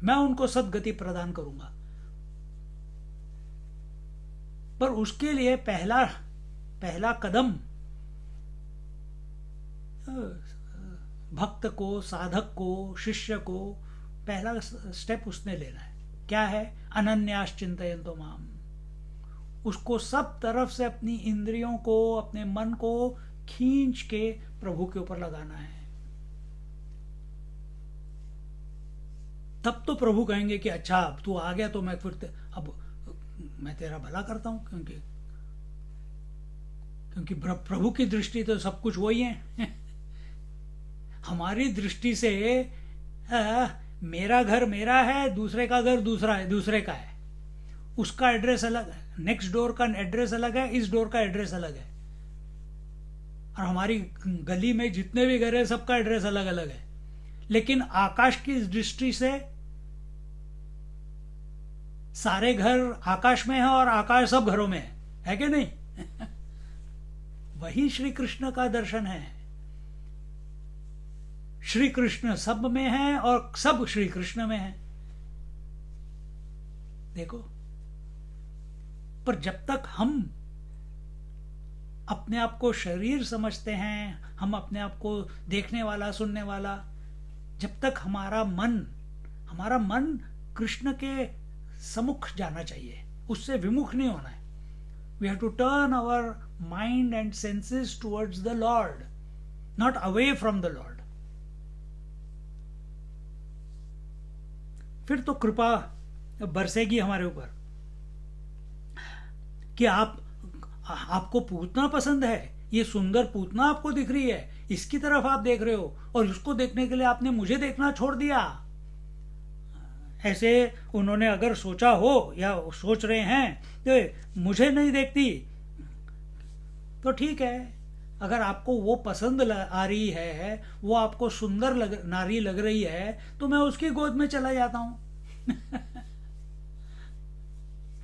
मैं उनको सदगति प्रदान करूंगा। पर उसके लिए पहला कदम भक्त को, साधक को, शिष्य को पहला स्टेप उसने लेना है। क्या है? अनन्याश्चिंतयन्तो माम। उसको सब तरफ से अपनी इंद्रियों को, अपने मन को खींच के प्रभु के ऊपर लगाना है। तब तो प्रभु कहेंगे कि अच्छा अब तू आ गया तो मैं फिर अब मैं तेरा भला करता हूं, क्योंकि प्रभु की दृष्टि तो सब कुछ वही है। हमारी दृष्टि से मेरा घर मेरा है, दूसरे का घर दूसरा है, दूसरे का है, उसका एड्रेस अलग है, नेक्स्ट डोर का एड्रेस अलग है, इस डोर का एड्रेस अलग है, और हमारी गली में जितने भी घर है सबका एड्रेस अलग अलग है। लेकिन आकाश की दृष्टि से सारे घर आकाश में है और आकाश सब घरों में है कि नहीं? वही श्री कृष्ण का दर्शन है। श्री कृष्ण सब में है और सब श्री कृष्ण में है। देखो, पर जब तक हम अपने आप को शरीर समझते हैं, हम अपने आप को देखने वाला सुनने वाला, जब तक हमारा मन कृष्ण के सम्मुख जाना चाहिए, उससे विमुख नहीं होना है। We have to turn our mind and senses towards the lord, not away from the lord. फिर तो कृपा बरसेगी हमारे ऊपर कि आपको पूतना पसंद है, ये सुंदर पूतना आपको दिख रही है, इसकी तरफ आप देख रहे हो, और उसको देखने के लिए आपने मुझे देखना छोड़ दिया। ऐसे उन्होंने अगर सोचा हो या सोच रहे हैं तो मुझे नहीं देखती, तो ठीक है। अगर आपको वो पसंद आ रही है, वो आपको सुंदर नारी लग रही है, तो मैं उसकी गोद में चला जाता हूं।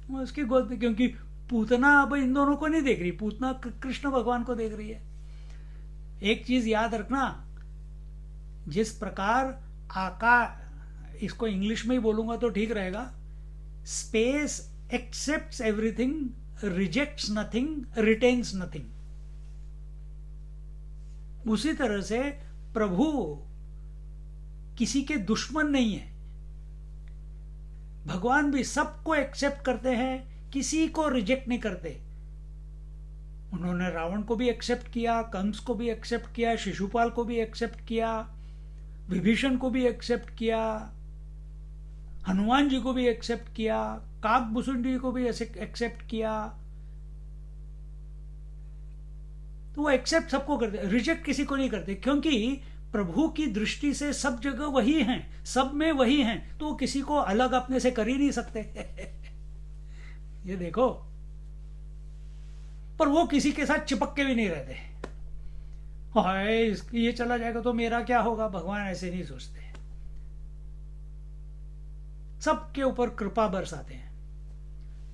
मैं उसकी गोद में, क्योंकि पूतना अब इन दोनों को नहीं देख रही, पूतना कृष्ण भगवान को देख रही है। एक चीज याद रखना, जिस प्रकार इसको इंग्लिश में ही बोलूंगा तो ठीक रहेगा, space accepts everything, rejects nothing, retains nothing. उसी तरह से प्रभु किसी के दुश्मन नहीं है। भगवान भी सबको एक्सेप्ट करते हैं, किसी को रिजेक्ट नहीं करते। उन्होंने रावण को भी एक्सेप्ट किया, कंस को भी एक्सेप्ट किया, शिशुपाल को भी एक्सेप्ट किया, विभीषण को भी एक्सेप्ट किया, हनुमान जी को भी एक्सेप्ट किया, काकभूषुंडी को भी एक्सेप्ट किया। तो वो एक्सेप्ट सबको करते, रिजेक्ट किसी को नहीं करते, क्योंकि प्रभु की दृष्टि से सब जगह वही हैं, सब में वही हैं, तो वो किसी को अलग अपने से कर ही नहीं सकते। ये देखो, पर वो किसी के साथ चिपक के भी नहीं रहते। हाय, ये चला जाएगा तो मेरा क्या होगा, भगवान ऐसे नहीं सोचते। सबके ऊपर कृपा बरसाते हैं।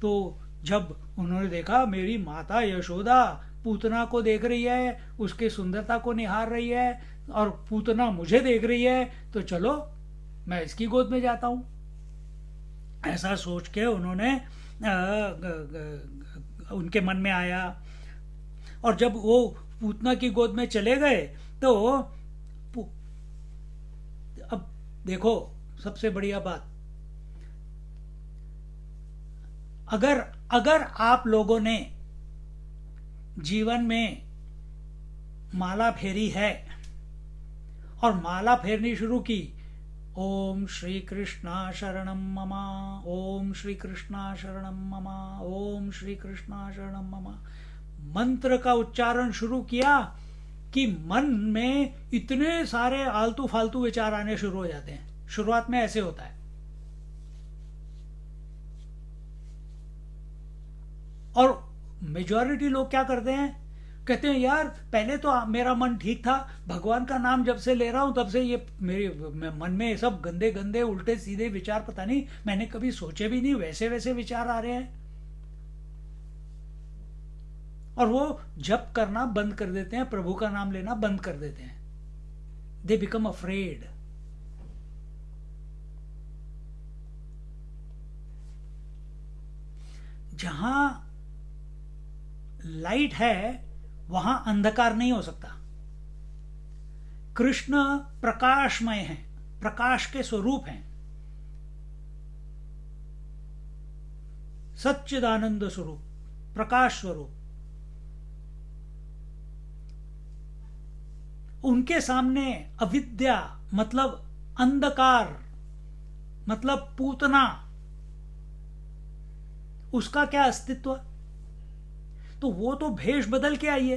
तो जब उन्होंने देखा मेरी माता यशोदा पूतना को देख रही है, उसकी सुंदरता को निहार रही है, और पूतना मुझे देख रही है, तो चलो मैं इसकी गोद में जाता हूं। ऐसा सोच के उन्होंने उनके मन में आया। और जब वो पूतना की गोद में चले गए, तो अब देखो सबसे बढ़िया बात, अगर आप लोगों ने जीवन में माला फेरी है और माला फेरनी शुरू की, ओम श्री कृष्णा शरणम ममा, ओम श्री कृष्णा शरणम ममा, ओम श्री कृष्णा शरणम ममा, मंत्र का उच्चारण शुरू किया कि मन में इतने सारे आलतू फालतू विचार आने शुरू हो जाते हैं। शुरुआत में ऐसे होता है। और मेजॉरिटी लोग क्या करते हैं, कहते हैं यार पहले तो मेरा मन ठीक था, भगवान का नाम जब से ले रहा हूं तब से ये मेरे मन में ये सब गंदे गंदे उल्टे सीधे विचार, पता नहीं मैंने कभी सोचे भी नहीं, वैसे वैसे विचार आ रहे हैं। और वो जप करना बंद कर देते हैं, प्रभु का नाम लेना बंद कर देते हैं। They become afraid. जहां लाइट है वहां अंधकार नहीं हो सकता। कृष्ण प्रकाशमय है, प्रकाश के स्वरूप हैं, सच्चिदानंद स्वरूप, प्रकाश स्वरूप। उनके सामने अविद्या मतलब अंधकार, मतलब पूतना, उसका क्या अस्तित्व। तो वो तो भेष बदल के आई है।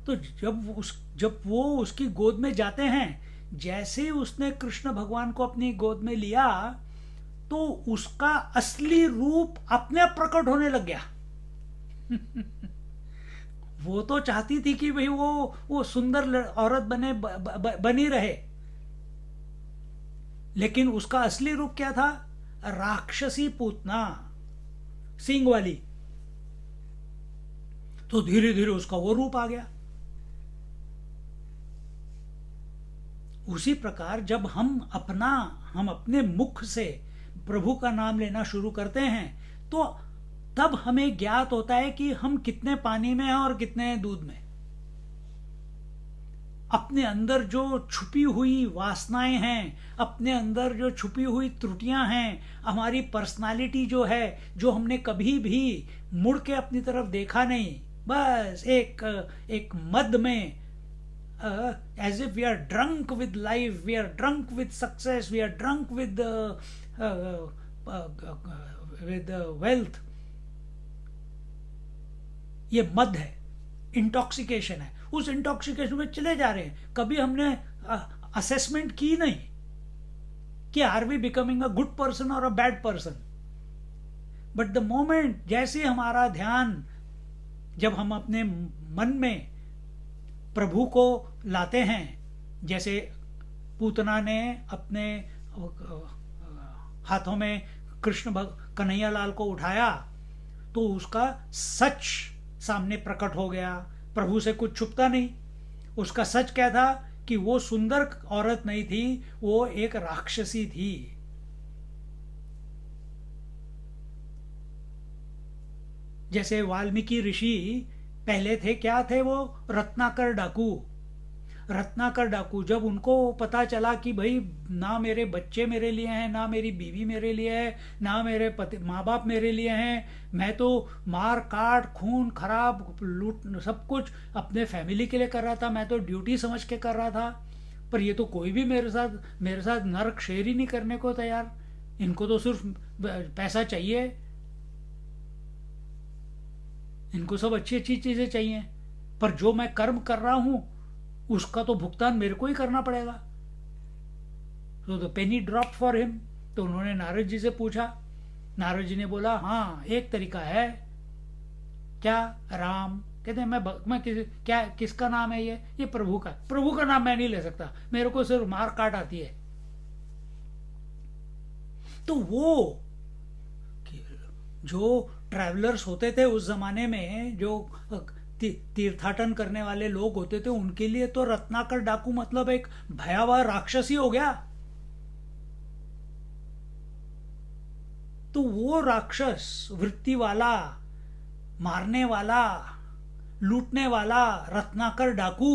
तो जब वो उसकी गोद में जाते हैं, जैसे ही उसने कृष्ण भगवान को अपनी गोद में लिया, तो उसका असली रूप अपने आप प्रकट होने लग गया। वो तो चाहती थी कि भाई वो सुंदर औरत बनी रहे, लेकिन उसका असली रूप क्या था, राक्षसी पूतना, सींग वाली। तो धीरे धीरे उसका वो रूप आ गया। उसी प्रकार जब हम अपने मुख से प्रभु का नाम लेना शुरू करते हैं तो तब हमें ज्ञात होता है कि हम कितने पानी में हैं और कितने दूध में। अपने अंदर जो छुपी हुई वासनाएं हैं, अपने अंदर जो छुपी हुई त्रुटियां हैं, हमारी पर्सनालिटी जो है, जो हमने कभी भी मुड़ के अपनी तरफ देखा नहीं, बस एक मद में, as if we are drunk with life, we are drunk with success, we are drunk with wealth. ये मद है, इंटॉक्सिकेशन है। उस इंटॉक्सिकेशन में चले जा रहे हैं। कभी हमने असेसमेंट की नहीं कि are we becoming a good person or a bad person. But the moment जैसे हमारा ध्यान, जब हम अपने मन में प्रभु को लाते हैं, जैसे पूतना ने अपने हाथों में कृष्ण कन्हैया लाल को उठाया तो उसका सच सामने प्रकट हो गया। प्रभु से कुछ छुपता नहीं। उसका सच क्या था कि वो सुंदर औरत नहीं थी, वो एक राक्षसी थी। जैसे वाल्मीकि ऋषि पहले थे, क्या थे वो? रत्नाकर डाकू। रत्नाकर डाकू, जब उनको पता चला कि भाई ना मेरे बच्चे मेरे लिए हैं, ना मेरी बीवी मेरे लिए है, ना मेरे पति माँ बाप मेरे लिए हैं, मैं तो मार काट खून खराब लूट सब कुछ अपने फैमिली के लिए कर रहा था, मैं तो ड्यूटी समझ के कर रहा था, पर ये तो कोई भी मेरे साथ नरक शेर ही नहीं करने को तैयार। इनको तो सिर्फ पैसा चाहिए, इनको सब अच्छी अच्छी चीजें चाहिए, पर जो मैं कर्म कर रहा हूं उसका तो भुगतान मेरे को ही करना पड़ेगा। तो the Penney drop for him. तो उन्होंने नारद जी से पूछा। नारद जी ने बोला, हाँ एक तरीका है। क्या? राम। कहते हैं मैं किसका नाम है ये प्रभु का। प्रभु का नाम मैं नहीं ले सकता, मेरे को सिर्फ मार काट आती है। तो वो जो ट्रैवलर्स होते थे उस जमाने में, जो तीर्थाटन करने वाले लोग होते थे, उनके लिए तो रत्नाकर डाकू मतलब एक भयावह राक्षसी हो गया। तो वो राक्षस वृत्ति वाला, मारने वाला, लूटने वाला रत्नाकर डाकू,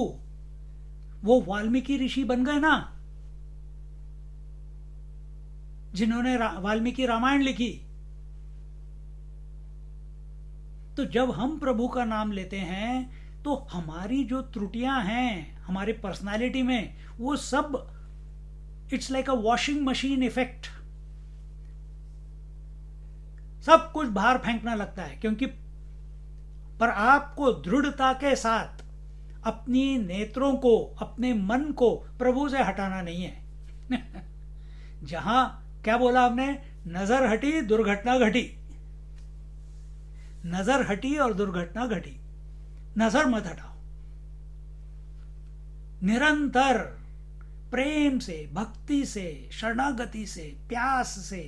वो वाल्मीकि ऋषि बन गए ना, जिन्होंने वाल्मीकि रामायण लिखी। तो जब हम प्रभु का नाम लेते हैं तो हमारी जो त्रुटियां हैं हमारी पर्सनालिटी में, वो सब it's like a washing machine effect, सब कुछ बाहर फेंकना लगता है। क्योंकि पर आपको दृढ़ता के साथ अपनी नेत्रों को, अपने मन को प्रभु से हटाना नहीं है। जहां क्या बोला आपने? नजर हटी दुर्घटना घटी। नजर हटी और दुर्घटना घटी। नजर मत हटाओ। निरंतर प्रेम से, भक्ति से, शरणागति से, प्यास से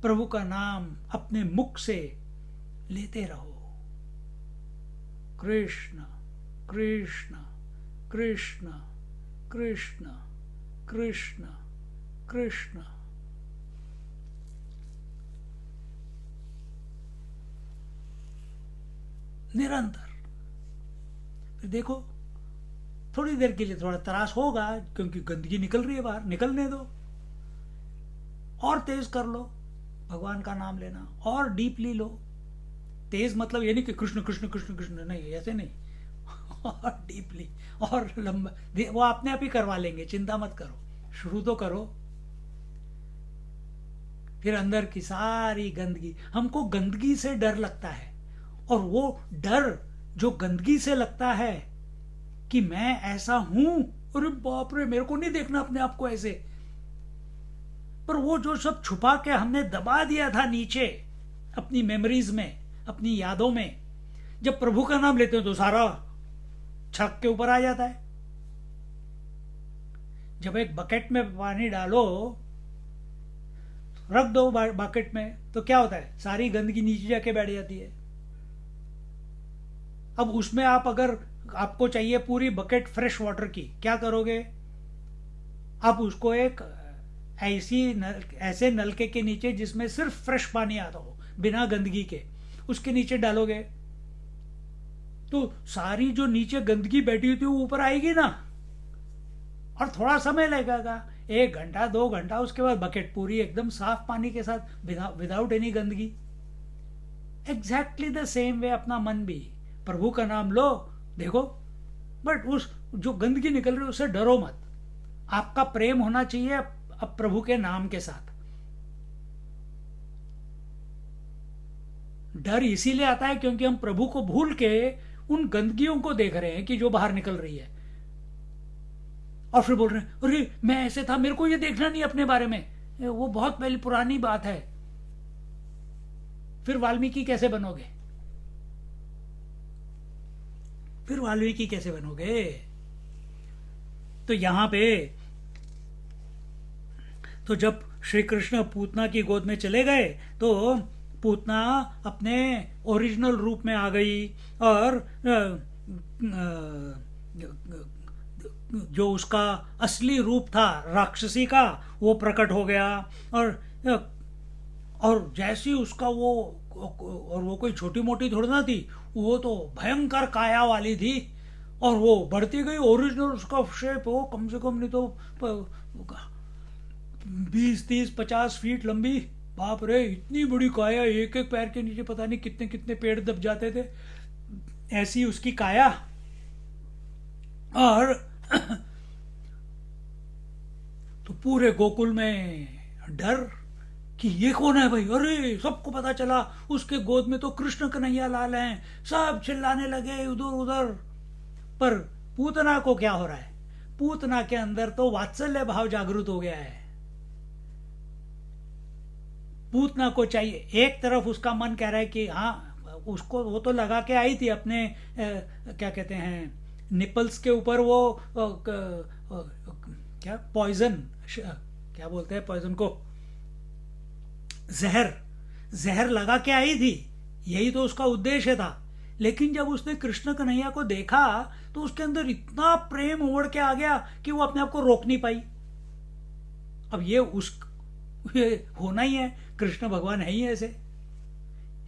प्रभु का नाम अपने मुख से लेते रहो। कृष्ण कृष्ण कृष्ण कृष्ण कृष्ण कृष्ण। निरंतर। फिर देखो थोड़ी देर के लिए थोड़ा त्रास होगा क्योंकि गंदगी निकल रही है बाहर, निकलने दो, और तेज कर लो भगवान का नाम लेना, और डीपली लो। तेज मतलब ये नहीं कि कृष्ण कृष्ण कृष्ण कृष्ण, नहीं, ऐसे नहीं। और डीपली और लंबा, वो अपने आप ही करवा लेंगे, चिंता मत करो, शुरू तो करो। फिर अंदर की सारी गंदगी, हमको गंदगी से डर लगता है, और वो डर जो गंदगी से लगता है कि मैं ऐसा हूं, अरे बाप रे मेरे को नहीं देखना अपने आप को ऐसे, पर वो जो सब छुपा के हमने दबा दिया था नीचे अपनी मेमोरीज में, अपनी यादों में, जब प्रभु का नाम लेते हो तो सारा छक के ऊपर आ जाता है। जब एक बकेट में पानी डालो, रख दो बकेट में, तो क्या होता है? सारी गंदगी नीचे जाके बैठ जाती है। अब उसमें आप अगर आपको चाहिए पूरी बकेट फ्रेश वाटर की, क्या करोगे? आप उसको एक ऐसे नलके के नीचे जिसमें सिर्फ फ्रेश पानी आता हो बिना गंदगी के, उसके नीचे डालोगे तो सारी जो नीचे गंदगी बैठी हुई थी वो ऊपर आएगी ना, और थोड़ा समय लगेगा, 1 घंटा 2 घंटा, उसके बाद बकेट पूरी एकदम साफ पानी के साथ, विदाउट एनी गंदगी। एग्जैक्टली द सेम वे अपना मन भी, प्रभु का नाम लो, देखो, बट उस जो गंदगी निकल रही है उससे डरो मत। आपका प्रेम होना चाहिए अब प्रभु के नाम के साथ। डर इसीलिए आता है क्योंकि हम प्रभु को भूल के उन गंदगियों को देख रहे हैं कि जो बाहर निकल रही है, और फिर बोल रहे हैं अरे मैं ऐसे था, मेरे को ये देखना नहीं अपने बारे में, वो बहुत पहले पुरानी बात है। फिर वाल्मीकि कैसे बनोगे? फिर वाल्मीकि कैसे बनोगे? तो यहां पे तो जब श्री कृष्ण पूतना की गोद में चले गए तो पूतना अपने ओरिजिनल रूप में आ गई, और जो उसका असली रूप था राक्षसी का वो प्रकट हो गया। और जैसी उसका वो, और वो कोई छोटी मोटी थोड़ी ना थी, वो तो भयंकर काया वाली थी, और वो बढ़ती गई। ओरिजिनल उसका शेप वो कम से कम नहीं तो 20 30 50 फीट लंबी, बाप रे इतनी बड़ी काया, एक एक पैर के नीचे पता नहीं कितने कितने पेड़ दब जाते थे, ऐसी उसकी काया। और तो पूरे गोकुल में डर कि ये कौन है भाई, अरे सबको पता चला उसके गोद में तो कृष्ण कन्हैया लाल हैं, सब चिल्लाने लगे उधर उधर। पर पूतना को क्या हो रहा है? पूतना के अंदर तो वात्सल्य भाव जागृत हो गया है। पूतना को चाहिए, एक तरफ उसका मन कह रहा है कि हाँ, उसको वो तो लगा के आई थी अपने क्या कहते हैं निपल्स के ऊपर, वो क्या पॉइजन, क्या बोलते हैं पॉइजन को, जहर, जहर लगा के आई थी, यही तो उसका उद्देश्य था। लेकिन जब उसने कृष्ण कन्हैया को देखा तो उसके अंदर इतना प्रेम उमड़ के आ गया कि वो अपने आप को रोक नहीं पाई। अब ये होना ही है, कृष्ण भगवान है ही ऐसे।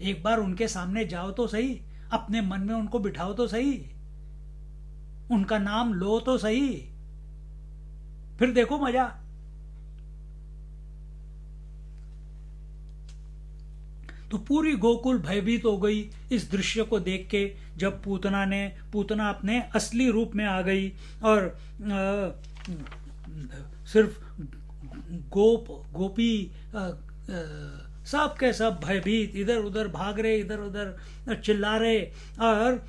एक बार उनके सामने जाओ तो सही, अपने मन में उनको बिठाओ तो सही, उनका नाम लो तो सही, फिर देखो मजा। तो पूरी गोकुल भयभीत हो गई इस दृश्य को देख के, जब पूतना अपने असली रूप में आ गई, और सिर्फ गोपी सब के सब भयभीत इधर उधर भाग रहे, इधर उधर चिल्ला रहे। और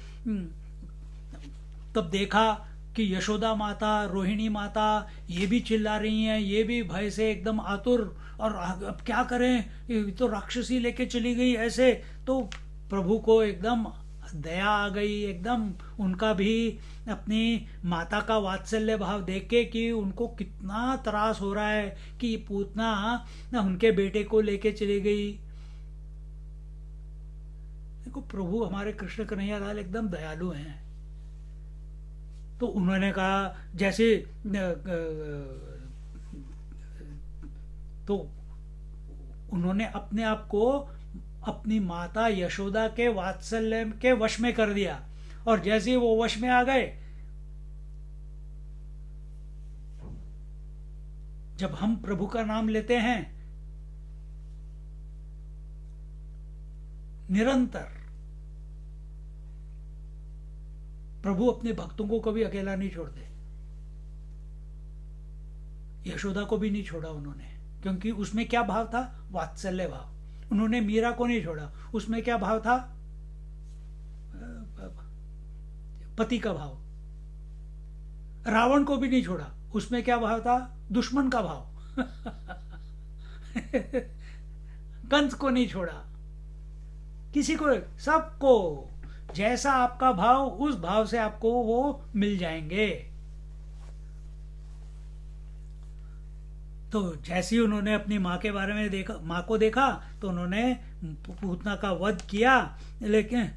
तब देखा कि यशोदा माता, रोहिणी माता ये भी चिल्ला रही हैं, ये भी भय से एकदम आतुर, और अब क्या करें, ये तो राक्षसी लेके चली गई ऐसे। तो प्रभु को एकदम दया आ गई, एकदम उनका भी अपनी माता का वात्सल्य भाव देख के कि उनको कितना त्रास हो रहा है कि पूतना उनके बेटे को लेके चली गई। देखो प्रभु हमारे कृष्ण कन्हैया लाल एकदम दयालु हैं। तो उन्होंने कहा जैसे तो उन्होंने अपने आप को अपनी माता यशोदा के वात्सल्य के वश में कर दिया, और जैसे ही वो वश में आ गए, जब हम प्रभु का नाम लेते हैं निरंतर, प्रभु अपने भक्तों को कभी अकेला नहीं छोड़ते। यशोदा को भी नहीं छोड़ा उन्होंने, क्योंकि उसमें क्या भाव था? वात्सल्य भाव। उन्होंने मीरा को नहीं छोड़ा, उसमें क्या भाव था? पति का भाव। रावण को भी नहीं छोड़ा, उसमें क्या भाव था? दुश्मन का भाव। कंस को नहीं छोड़ा, किसी को, सबको जैसा आपका भाव, उस भाव से आपको वो मिल जाएंगे। तो जैसे ही उन्होंने अपनी माँ के बारे में देखा, माँ को देखा, तो उन्होंने पूतना का वध किया। लेकिन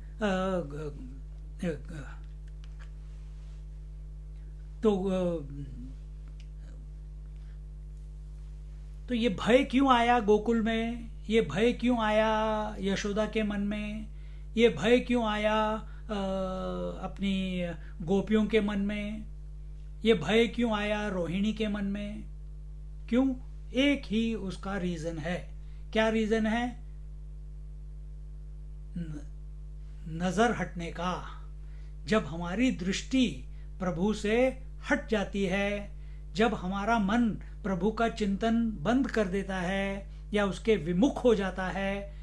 तो ये भय क्यों आया गोकुल में, ये भय क्यों आया यशोदा के मन में, ये भय क्यों आया अपनी गोपियों के मन में, ये भय क्यों आया रोहिणी के मन में? क्यों? एक ही उसका रीजन है। क्या रीजन है? नजर हटने का। जब हमारी दृष्टि प्रभु से हट जाती है, जब हमारा मन प्रभु का चिंतन बंद कर देता है या उसके विमुख हो जाता है।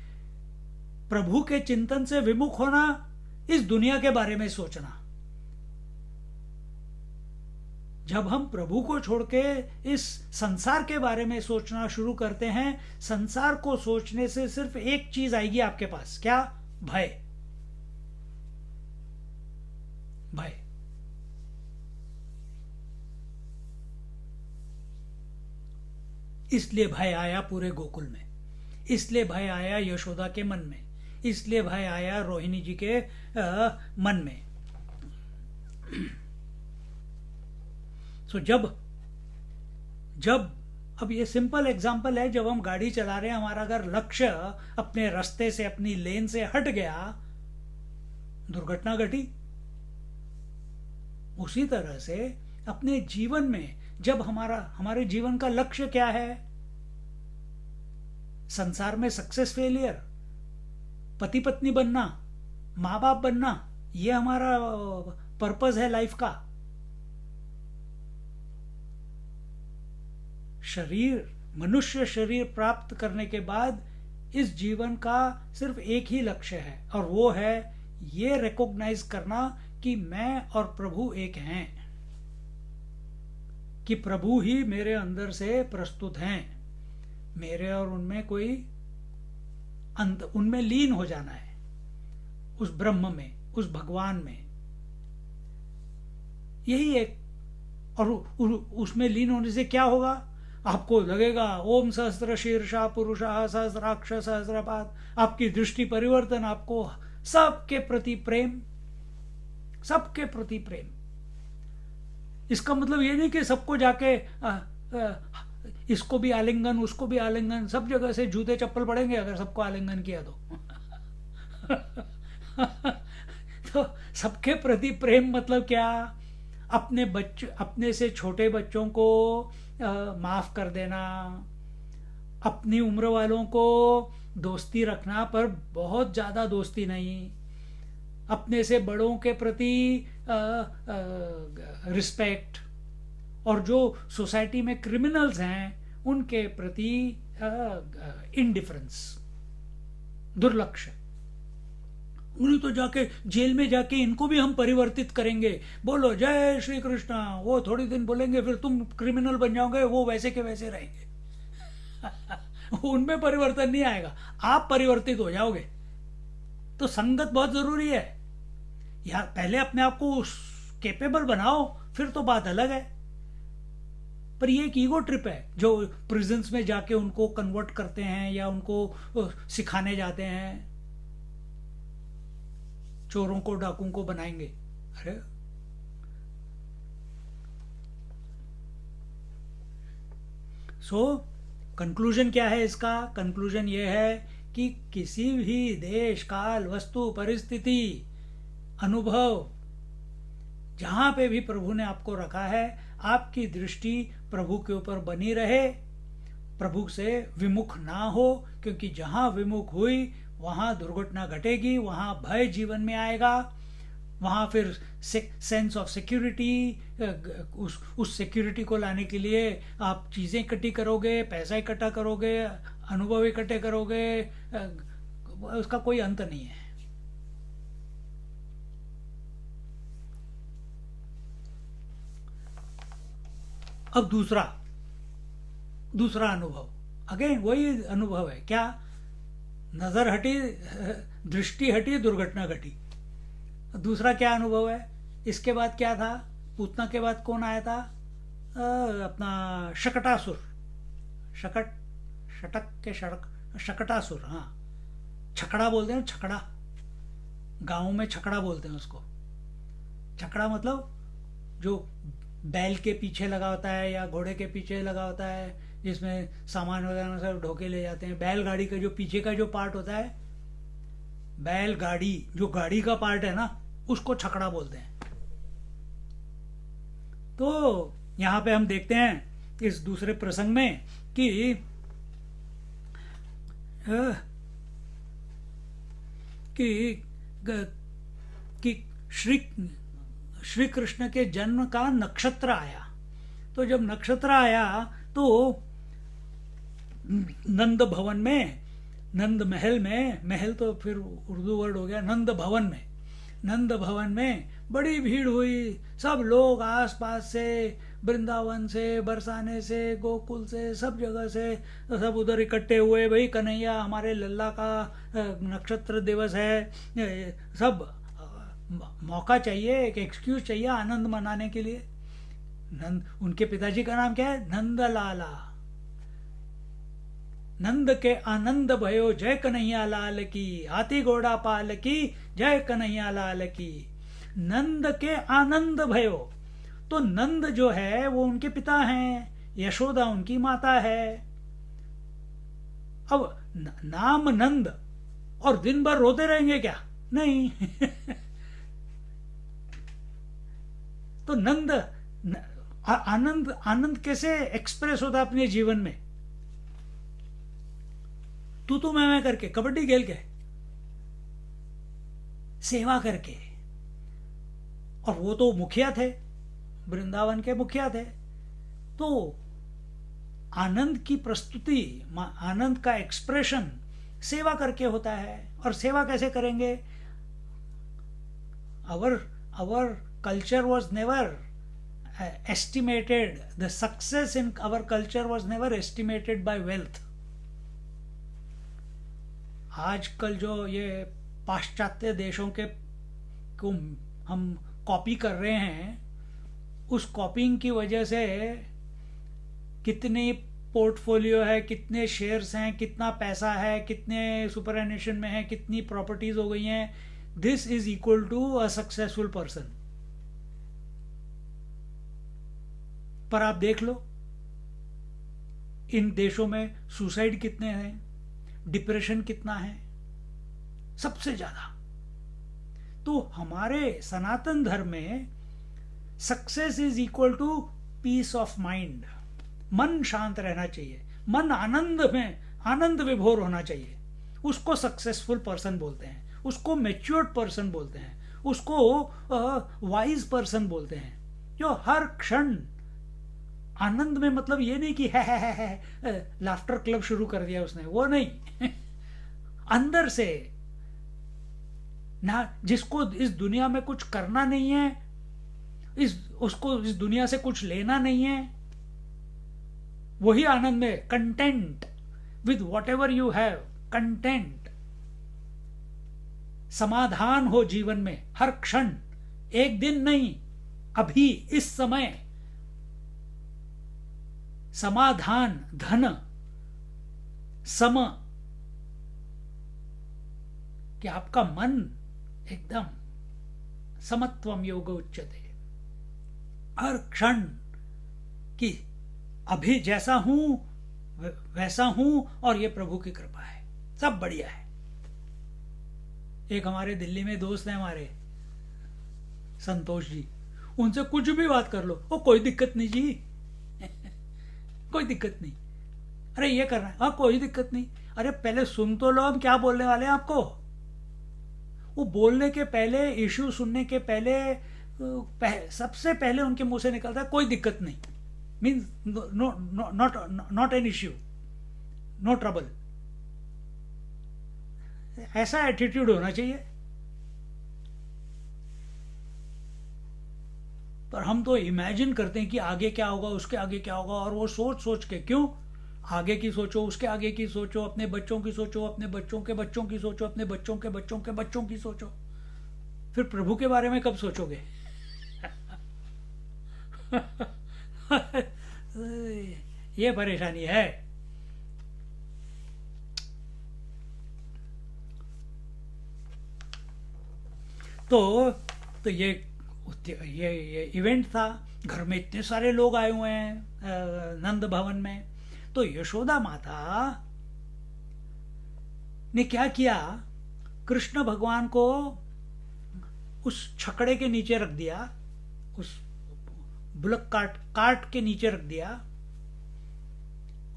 प्रभु के चिंतन से विमुख होना, इस दुनिया के बारे में सोचना। जब हम प्रभु को छोड़ के इस संसार के बारे में सोचना शुरू करते हैं, संसार को सोचने से सिर्फ एक चीज आएगी आपके पास। क्या? भय। भय। इसलिए भय आया पूरे गोकुल में, इसलिए भय आया यशोदा के मन में, इसलिए भय आया रोहिणी जी के मन में। तो जब अब ये सिंपल एग्जांपल है, जब हम गाड़ी चला रहे हैं, हमारा अगर लक्ष्य अपने रास्ते से, अपनी लेन से हट गया, दुर्घटना घटी। उसी तरह से अपने जीवन में जब हमारे जीवन का लक्ष्य क्या है? संसार में सक्सेस फेलियर, पति पत्नी बनना, मां बाप बनना, ये हमारा पर्पस है लाइफ का। मनुष्य शरीर प्राप्त करने के बाद इस जीवन का सिर्फ एक ही लक्ष्य है, और वो है ये रिकॉग्नाइज करना कि मैं और प्रभु एक हैं, कि प्रभु ही मेरे अंदर से प्रस्तुत हैं। मेरे और उनमें कोई उनमें लीन हो जाना है, उस ब्रह्म में, उस भगवान में। यही एक। और उसमें लीन होने से क्या होगा? आपको लगेगा ओम सहस्त्र शीर्षा पुरुषा सहस्राक्ष सहस्रपाद। आपकी दृष्टि परिवर्तन, आपको सबके प्रति प्रेम, सबके प्रति प्रेम। इसका मतलब ये नहीं कि सबको जाके इसको भी आलिंगन, उसको भी आलिंगन, सब जगह से जूते चप्पल पड़ेंगे अगर सबको आलिंगन किया तो। तो सबके प्रति प्रेम मतलब क्या? अपने से छोटे बच्चों को माफ कर देना, अपनी उम्र वालों को दोस्ती रखना, पर बहुत ज्यादा दोस्ती नहीं, अपने से बड़ों के प्रति रिस्पेक्ट, और जो सोसाइटी में क्रिमिनल्स हैं उनके प्रति इंडिफरेंस, दुर्लक्ष्य। उन्हें तो जाके जेल में जाके इनको भी हम परिवर्तित करेंगे, बोलो जय श्री कृष्ण, वो थोड़ी दिन बोलेंगे फिर तुम क्रिमिनल बन जाओगे, वो वैसे के वैसे रहेंगे। उनमें परिवर्तन नहीं आएगा, आप परिवर्तित हो जाओगे। तो संगत बहुत जरूरी है यार। पहले अपने आप को कैपेबल बनाओ, फिर तो बात अलग है। पर ये एक ईगो ट्रिप है जो प्रिजन्स में जाके उनको कन्वर्ट करते हैं या उनको सिखाने जाते हैं, चोरों को डाकुओं को बनाएंगे। अरे कंक्लूजन क्या है इसका? कंक्लूजन ये है कि किसी भी देश, काल, वस्तु, परिस्थिति, अनुभव, जहां पे भी प्रभु ने आपको रखा है, आपकी दृष्टि प्रभु के ऊपर बनी रहे, प्रभु से विमुख ना हो। क्योंकि जहां विमुख हुई वहां दुर्घटना घटेगी, वहां भय जीवन में आएगा, वहां फिर सेंस ऑफ सिक्योरिटी, उस सिक्योरिटी को लाने के लिए आप चीजें इकट्ठी करोगे, पैसा इकट्ठा करोगे, अनुभव इकट्ठे करोगे, उसका कोई अंत नहीं है। अब दूसरा अनुभव, अगेन वही अनुभव है। क्या? नजर हटी, दृष्टि हटी, दुर्घटना घटी। दूसरा क्या अनुभव है? इसके बाद क्या था? पूतना के बाद कौन आया था? अपना शकटासुर, शकटासुर। हाँ, छकड़ा बोलते हैं, छकड़ा। गांव में छकड़ा बोलते हैं उसको। छकड़ा मतलब जो बैल के पीछे लगा होता है या घोड़े के पीछे लगा होता है जिसमें सामान वगैरह सब ढोके ले जाते हैं। बैलगाड़ी का जो पीछे का जो पार्ट होता है, बैलगाड़ी जो गाड़ी का पार्ट है ना, उसको छकड़ा बोलते हैं। तो यहाँ पे हम देखते हैं इस दूसरे प्रसंग में कि कि कि श्री कृष्ण के जन्म का नक्षत्र आया। तो जब नक्षत्र आया तो नंद भवन में, नंद महल में, महल तो फिर उर्दू वर्ड हो गया, नंद भवन में, नंद भवन में बड़ी भीड़ हुई। सब लोग आस पास से, वृंदावन से, बरसाने से, गोकुल से, सब जगह से सब उधर इकट्ठे हुए। भाई कन्हैया हमारे लल्ला का नक्षत्र दिवस है, सब मौका चाहिए, एक एक्सक्यूज चाहिए आनंद मनाने के लिए। नंद, उनके पिताजी का नाम क्या है? नंदलाला। नंद के आनंद भयो जय कन्हैया लाल की, हाथी घोड़ा पाल की जय कन्हैया लाल की। नंद के आनंद भयो, तो नंद जो है वो उनके पिता हैं, यशोदा उनकी माता है। अब नाम नंद और दिन भर रोते रहेंगे क्या? नहीं। तो नंद, आनंद, आनंद कैसे एक्सप्रेस होता अपने जीवन में? तू मैं करके, कबड्डी खेल के, सेवा करके। और वो तो मुखिया थे, वृंदावन के मुखिया थे। तो आनंद की प्रस्तुति, आनंद का एक्सप्रेशन सेवा करके होता है। और सेवा कैसे करेंगे? our culture was never estimated, the success in our culture was never estimated by wealth. आजकल जो ये पाश्चात्य देशों के को हम कॉपी कर रहे हैं, उस कॉपिंग की वजह से कितनी पोर्टफोलियो है, कितने शेयर्स हैं, कितना पैसा है, कितने सुपरएन्यूशन में है, कितनी प्रॉपर्टीज हो गई हैं, this is equal to a successful person. पर आप देख लो इन देशों में सुसाइड कितने हैं, डिप्रेशन कितना है, सबसे ज्यादा। तो हमारे सनातन धर्म में success is equal to peace of mind. मन शांत रहना चाहिए, मन आनंद में, आनंद विभोर होना चाहिए। उसको सक्सेसफुल पर्सन बोलते हैं, उसको मैच्योर्ड पर्सन बोलते हैं, उसको वाइज पर्सन बोलते हैं, जो हर क्षण आनंद में। मतलब ये नहीं कि है लाफ्टर क्लब शुरू कर दिया उसने, वो नहीं। अंदर से ना, जिसको इस दुनिया में कुछ करना नहीं है, उसको इस दुनिया से कुछ लेना नहीं है, वही आनंद में, content with what ever you have, content, समाधान हो जीवन में हर क्षण, एक दिन नहीं, अभी इस समय समाधान, धन, सम, कि आपका मन एकदम समत्वम योग उच्यते, हर क्षण कि अभी जैसा हूं वैसा हूं और ये प्रभु की कृपा है, सब बढ़िया है। एक हमारे दिल्ली में दोस्त हैं हमारे, संतोष जी, उनसे कुछ भी बात कर लो, वो कोई दिक्कत नहीं जी। कोई दिक्कत नहीं, अरे ये करना है, हाँ कोई दिक्कत नहीं, अरे पहले सुन तो लो हम क्या बोलने वाले हैं आपको। वो बोलने के पहले, इश्यू सुनने के पहले, सबसे पहले उनके मुंह से निकलता है कोई दिक्कत नहीं, means not an issue, no trouble. ऐसा एटीट्यूड होना चाहिए। पर हम तो इमेजिन करते हैं कि आगे क्या होगा, उसके आगे क्या होगा, और वो सोच सोच के, क्यों आगे की सोचो, उसके आगे की सोचो, अपने बच्चों की सोचो, अपने बच्चों के बच्चों की सोचो, अपने बच्चों के बच्चों के बच्चों की सोचो, फिर प्रभु के बारे में कब सोचोगे? ये परेशानी है। तो ये इवेंट था, घर में इतने सारे लोग आए हुए हैं नंद भवन में। तो यशोदा माता ने क्या किया, कृष्ण भगवान को उस छकड़े के नीचे रख दिया, उस बुलक कार्ट के नीचे रख दिया,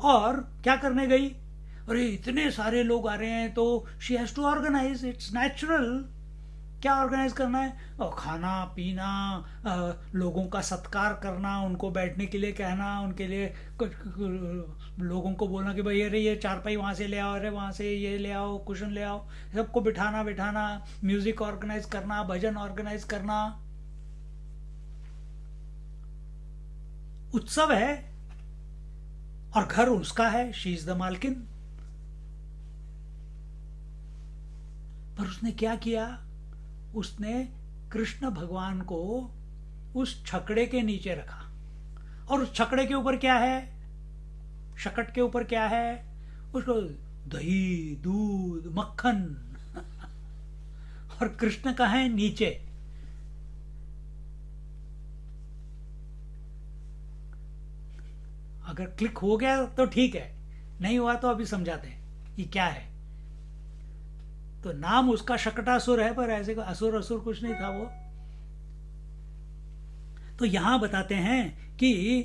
और क्या करने गई, अरे इतने सारे लोग आ रहे हैं तो she has to organise, it's natural. क्या ऑर्गेनाइज करना है, और खाना पीना, लोगों का सत्कार करना, उनको बैठने के लिए कहना, उनके लिए लोगों को बोलना कि भाई अरे ये चारपाई वहाँ से ले आओ, अरे वहाँ से ये ले आओ, कुशन ले आओ, सबको बिठाना बिठाना, म्यूजिक ऑर्गेनाइज करना, भजन ऑर्गेनाइज करना, उत्सव है। और घर उसका है, शी इज द मालकिन। पर उसने क्या किया, उसने कृष्ण भगवान को उस छकड़े के नीचे रखा, और उस छकड़े के ऊपर क्या है, शकट के ऊपर क्या है, उसको दही दूध मक्खन और कृष्ण का है नीचे। अगर क्लिक हो गया तो ठीक है, नहीं हुआ तो अभी समझाते हैं ये क्या है। तो नाम उसका शकटासुर है, पर ऐसे असुर असुर कुछ नहीं था वो। तो यहां बताते हैं कि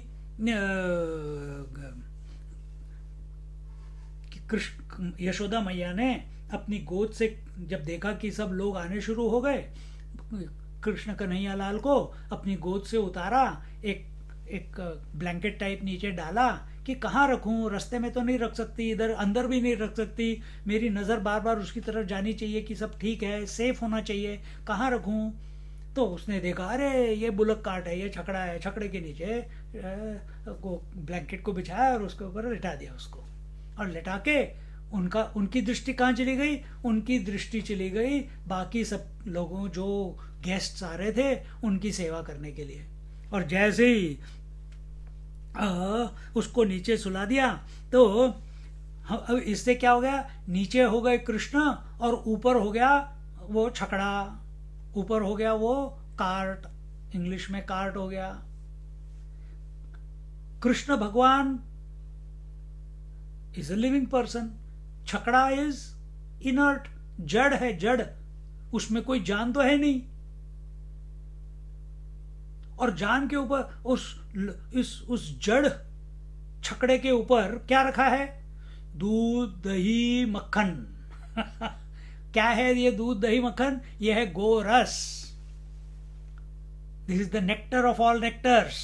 कृष्ण यशोदा मैया ने अपनी गोद से जब देखा कि सब लोग आने शुरू हो गए, कृष्ण कन्हैया लाल को अपनी गोद से उतारा, एक ब्लैंकेट टाइप नीचे डाला कि कहाँ रखूं, रास्ते में तो नहीं रख सकती, इधर अंदर भी नहीं रख सकती, मेरी नज़र बार बार उसकी तरफ जानी चाहिए कि सब ठीक है, सेफ होना चाहिए, कहाँ रखूं। तो उसने देखा अरे ये बुलक कार्ट है, ये छकड़ा है, छकड़े के नीचे ब्लैंकेट को बिछाया और उसके ऊपर लिटा दिया उसको, और लिटा के उनकी दृष्टि कहाँ चली गई, उनकी दृष्टि चली गई बाकी सब लोगों जो गेस्ट्स आ रहे थे उनकी सेवा करने के लिए। और जैसे ही उसको नीचे सुला दिया तो अब इससे क्या हो गया, नीचे हो गए कृष्ण और ऊपर हो गया वो छकड़ा, ऊपर हो गया वो कार्ट, इंग्लिश में कार्ट हो गया। Krishna Bhagwan is a living person, chhakda is inert, जड़ है, जड़, उसमें कोई जान तो है नहीं। और जान के ऊपर उस जड़ छकड़े के ऊपर क्या रखा है, दूध दही मक्खन क्या है ये दूध दही मक्खन, ये है गोरस, this is the nectar of all nectars,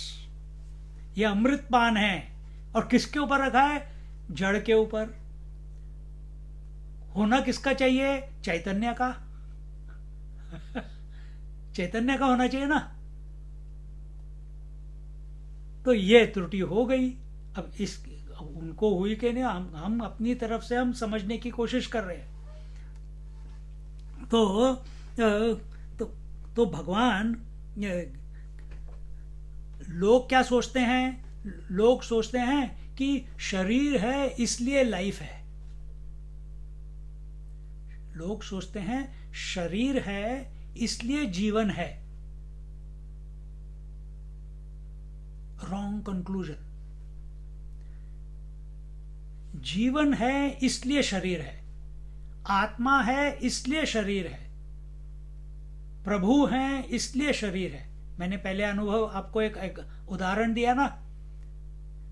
ये अमृत पान है। और किसके ऊपर रखा है, जड़ के ऊपर। होना किसका चाहिए, चैतन्य का चैतन्य का होना चाहिए ना। तो ये त्रुटि हो गई। अब उनको हुई कि नहीं, हम अपनी तरफ से हम समझने की कोशिश कर रहे हैं। तो भगवान, लोग क्या सोचते हैं, लोग सोचते हैं कि शरीर है इसलिए लाइफ है, लोग सोचते हैं शरीर है इसलिए जीवन है। Wrong conclusion. जीवन है इसलिए शरीर है, आत्मा है इसलिए शरीर है, प्रभु है इसलिए शरीर है। मैंने पहले अनुभव आपको एक उदाहरण दिया ना,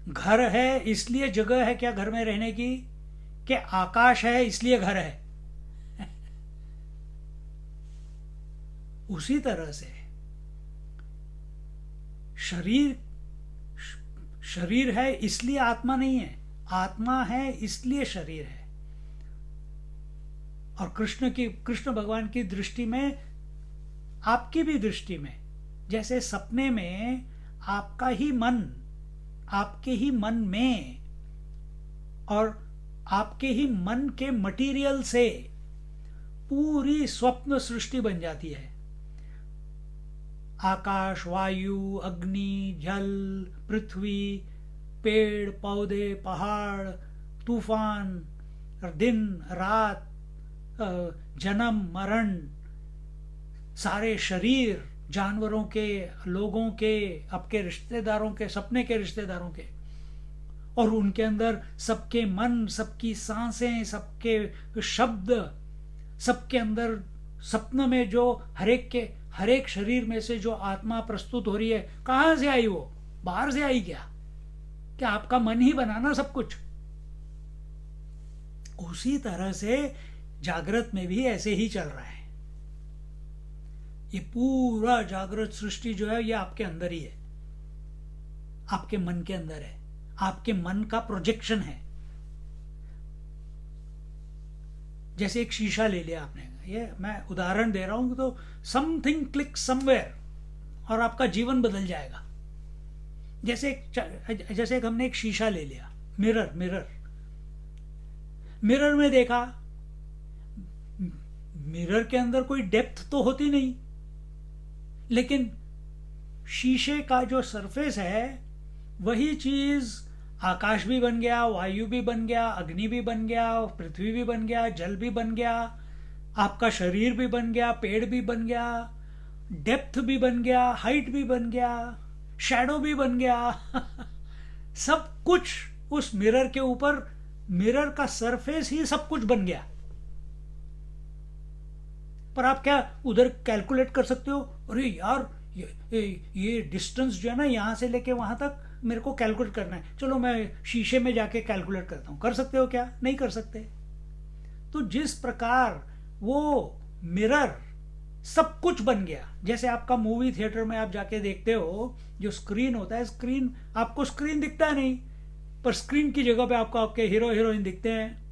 घर है इसलिए जगह है क्या घर में रहने की, कि आकाश है इसलिए घर है उसी तरह से शरीर है इसलिए आत्मा नहीं है, आत्मा है इसलिए शरीर है। और कृष्ण भगवान की दृष्टि में, आपकी भी दृष्टि में, जैसे सपने में आपका ही मन, आपके ही मन में और आपके ही मन के मटेरियल से पूरी स्वप्न सृष्टि बन जाती है। आकाश, वायु, अग्नि, जल, पृथ्वी, पेड़ पौधे, पहाड़, तूफान, दिन रात, जन्म मरण, सारे शरीर, जानवरों के, लोगों के, आपके रिश्तेदारों के, सपने के रिश्तेदारों के, और उनके अंदर सबके मन, सबकी सांसें, सबके शब्द, सबके अंदर सपनों में जो हर एक शरीर में से जो आत्मा प्रस्तुत हो रही है, कहां से आई? वो बाहर से आई क्या आपका मन ही बनाना सब कुछ? उसी तरह से जागृत में भी ऐसे ही चल रहा है। ये पूरा जागृत सृष्टि जो है ये आपके अंदर ही है, आपके मन के अंदर है, आपके मन का प्रोजेक्शन है। जैसे एक शीशा ले लिया आपने, ये मैं उदाहरण दे रहा हूं, तो समथिंग क्लिक समवेयर और आपका जीवन बदल जाएगा। जैसे एक हमने एक शीशा ले लिया, मिरर में देखा, मिरर के अंदर कोई डेप्थ तो होती नहीं, लेकिन शीशे का जो सरफेस है वही चीज आकाश भी बन गया, वायु भी बन गया, अग्नि भी बन गया, पृथ्वी भी बन गया, जल भी बन गया, आपका शरीर भी बन गया, पेड़ भी बन गया, डेप्थ भी बन गया, हाइट भी बन गया, शैडो भी बन गया सब कुछ उस मिरर के ऊपर, मिरर का सरफेस ही सब कुछ बन गया। पर आप क्या उधर कैलकुलेट कर सकते हो? अरे यार ये डिस्टेंस जो है ना, यहां से लेके वहां तक मेरे को कैलकुलेट करना है, चलो मैं शीशे में जाके कैलकुलेट करता हूं। कर सकते हो क्या? नहीं कर सकते। तो जिस प्रकार वो मिरर सब कुछ बन गया, जैसे आपका मूवी थिएटर में आप जाके देखते हो, जो स्क्रीन होता है, स्क्रीन आपको स्क्रीन दिखता नहीं, पर स्क्रीन की जगह पे आपको आपके हीरो हीरोइन दिखते हैं,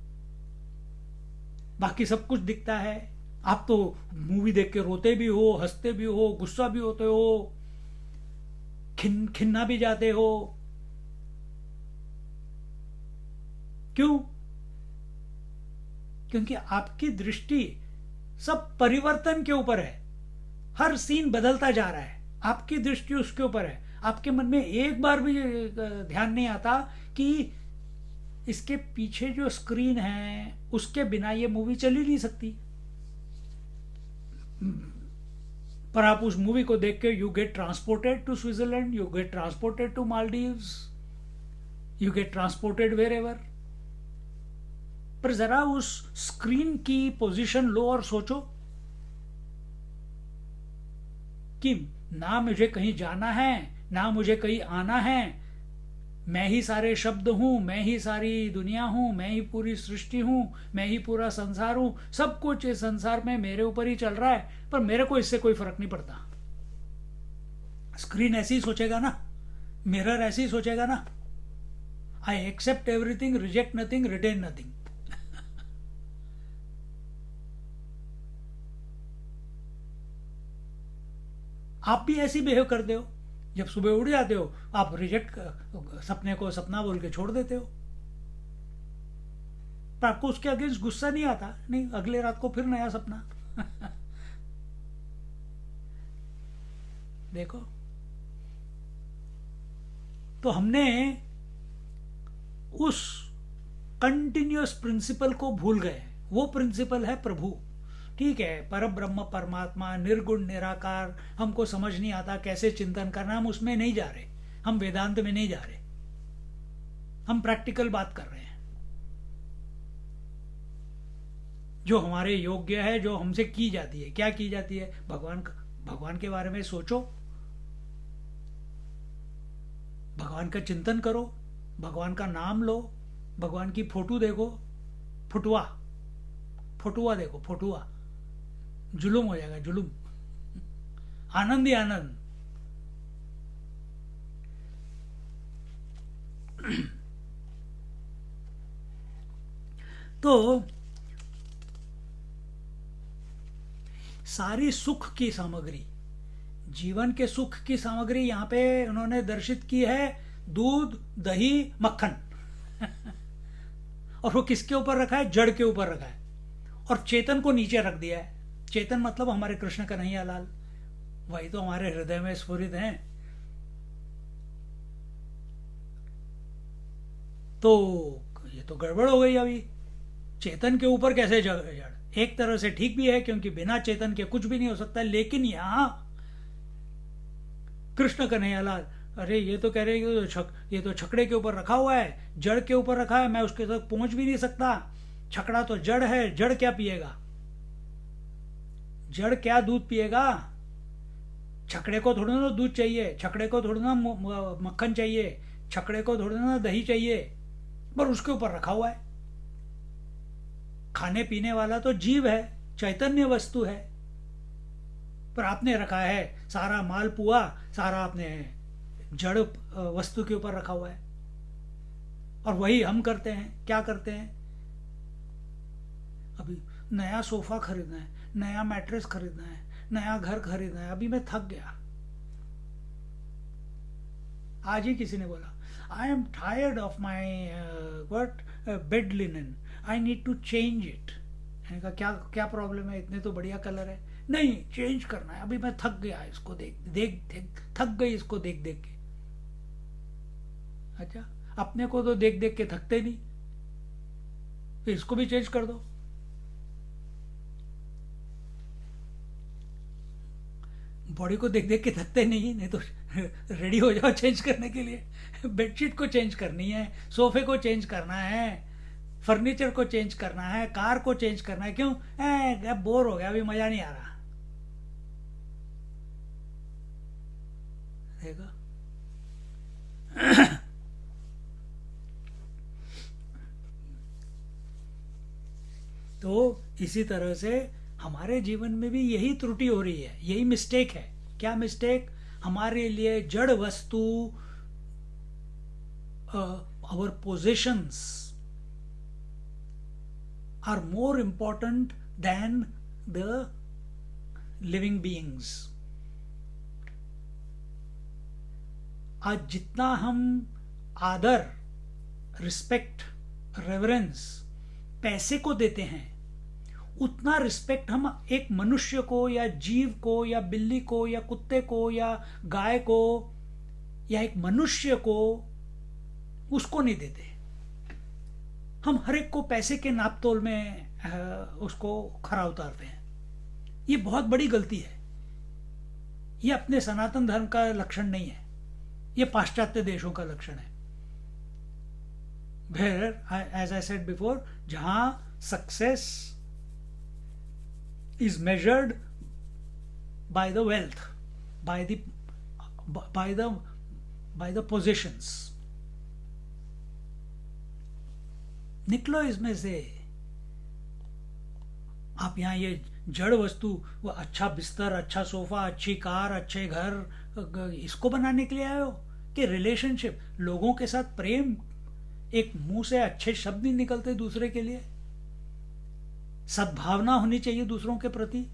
बाकी सब कुछ दिखता है। आप तो मूवी देख के रोते भी हो, हंसते भी हो, गुस्सा भी होते हो, खिन्ना भी जाते हो। क्यों? क्योंकि आपकी दृष्टि सब परिवर्तन के ऊपर है, हर सीन बदलता जा रहा है, आपकी दृष्टि उसके ऊपर है। आपके मन में एक बार भी ध्यान नहीं आता कि इसके पीछे जो स्क्रीन है उसके बिना ये मूवी चल ही नहीं सकती। पर आप उस मूवी को देख के you get transported to Switzerland, you get transported to Maldives, you get transported wherever. पर जरा उस स्क्रीन की पोजीशन लो और सोचो कि ना मुझे कहीं जाना है, ना मुझे कहीं आना है, मैं ही सारे शब्द हूं, मैं ही सारी दुनिया हूं, मैं ही पूरी सृष्टि हूं, मैं ही पूरा संसार हूं, सब कुछ इस संसार में मेरे ऊपर ही चल रहा है, पर मेरे को इससे कोई फर्क नहीं पड़ता। स्क्रीन ऐसे ही सोचेगा ना, मिरर ऐसे ही सोचेगा ना, I accept everything, reject nothing, retain nothing. आप भी ऐसे बिहेव करते हो। जब सुबह उठ जाते हो आप रिजेक्ट, सपने को सपना बोल के छोड़ देते हो, पर आपको उसके अगेंस्ट गुस्सा नहीं आता, नहीं अगले रात को फिर नया सपना देखो। तो हमने उस कंटिन्यूअस प्रिंसिपल को भूल गए। वो प्रिंसिपल है प्रभु। ठीक है, पर ब्रह्म परमात्मा निर्गुण निराकार, हमको समझ नहीं आता कैसे चिंतन करना, हम उसमें नहीं जा रहे, हम वेदांत में नहीं जा रहे, हम प्रैक्टिकल बात कर रहे हैं। जो हमारे योग्य है, जो हमसे की जाती है, क्या की जाती है? भगवान के बारे में सोचो, भगवान का चिंतन करो, भगवान का नाम लो, भगवान की फोटो देखो, फोटुआ देखो, फोटुआ जुलूम हो जाएगा, जुलूम, आनंद ही आनंद। तो सारी सुख की सामग्री, जीवन के सुख की सामग्री यहां पे उन्होंने दर्शित की है, दूध, दही, मक्खन और वो किसके ऊपर रखा है? जड़ के ऊपर रखा है, और चेतन को नीचे रख दिया है। चेतन मतलब हमारे कृष्ण कन्हैया लाल, वही तो हमारे हृदय में स्फुरित हैं। तो ये तो गड़बड़ हो गई। अभी चेतन के ऊपर कैसे जड़? एक तरह से ठीक भी है, क्योंकि बिना चेतन के कुछ भी नहीं हो सकता, लेकिन यहां कृष्ण कन्हैया लाल अरे ये तो कह रहे हैं कि ये तो छकड़े के ऊपर रखा हुआ है, जड़ के ऊपर रखा है, मैं उसके तक पहुंच भी नहीं सकता। छकड़ा तो जड़ है, जड़ क्या पिएगा? जड़ क्या दूध पिएगा? छकड़े को थोड़ा ना दूध चाहिए, छकड़े को थोड़ा ना मक्खन चाहिए, छकड़े को थोड़ा ना दही चाहिए, पर उसके ऊपर रखा हुआ है। खाने पीने वाला तो जीव है, चैतन्य वस्तु है, पर आपने रखा है सारा माल पुआ, सारा आपने जड़ वस्तु के ऊपर रखा हुआ है। और वही हम करते हैं, क्या करते हैं? अभी नया सोफा खरीदना है, नया मैट्रेस खरीदना है, नया घर खरीदना है, अभी मैं थक गया। आज ही किसी ने बोला, I am tired of my what bed linen, I need to change it. मैंने कहा क्या क्या प्रॉब्लम है, इतने तो बढ़िया कलर है। नहीं, चेंज करना है, अभी मैं थक गया इसको देख देख देख, थक गई इसको देख देख के। अच्छा, अपने को तो देख देख के थकते नहीं, फिर इसको भी चेंज कर दो। बॉडी को देख देख के थकते नहीं, नहीं तो रेडी हो जाओ चेंज करने के लिए। बेडशीट को चेंज करनी है, सोफे को चेंज करना है, फर्नीचर को चेंज करना है, कार को चेंज करना है। क्यों? अब बोर हो गया, अभी मजा नहीं आ रहा। देखो तो इसी तरह से हमारे जीवन में भी यही त्रुटि हो रही है, यही मिस्टेक है। क्या मिस्टेक? हमारे लिए जड़ वस्तु, our possessions are more important than the living beings. आज जितना हम आदर, रिस्पेक्ट, रेवरेंस पैसे को देते हैं, उतना रिस्पेक्ट हम एक मनुष्य को या जीव को या बिल्ली को या कुत्ते को या गाय को या एक मनुष्य को, उसको नहीं देते। हम हर एक को पैसे के नापतोल में उसको खरा उतारते हैं। ये बहुत बड़ी गलती है। ये अपने सनातन धर्म का लक्षण नहीं है, ये पाश्चात्य देशों का लक्षण है। Where, as I said before, जहां success is measured by the wealth, by the by the by the possessions। निकलो इसमें से। आप यहाँ ये जड़ वस्तु, वो अच्छा बिस्तर, अच्छा सोफा, अच्छी कार, अच्छे घर, इसको बनाने के लिए आए हो कि रिलेशनशिप, लोगों के साथ प्रेम? एक मुंह से अच्छे शब्द नहीं निकलते दूसरे के लिए। सद्भावना होनी चाहिए दूसरों के प्रति।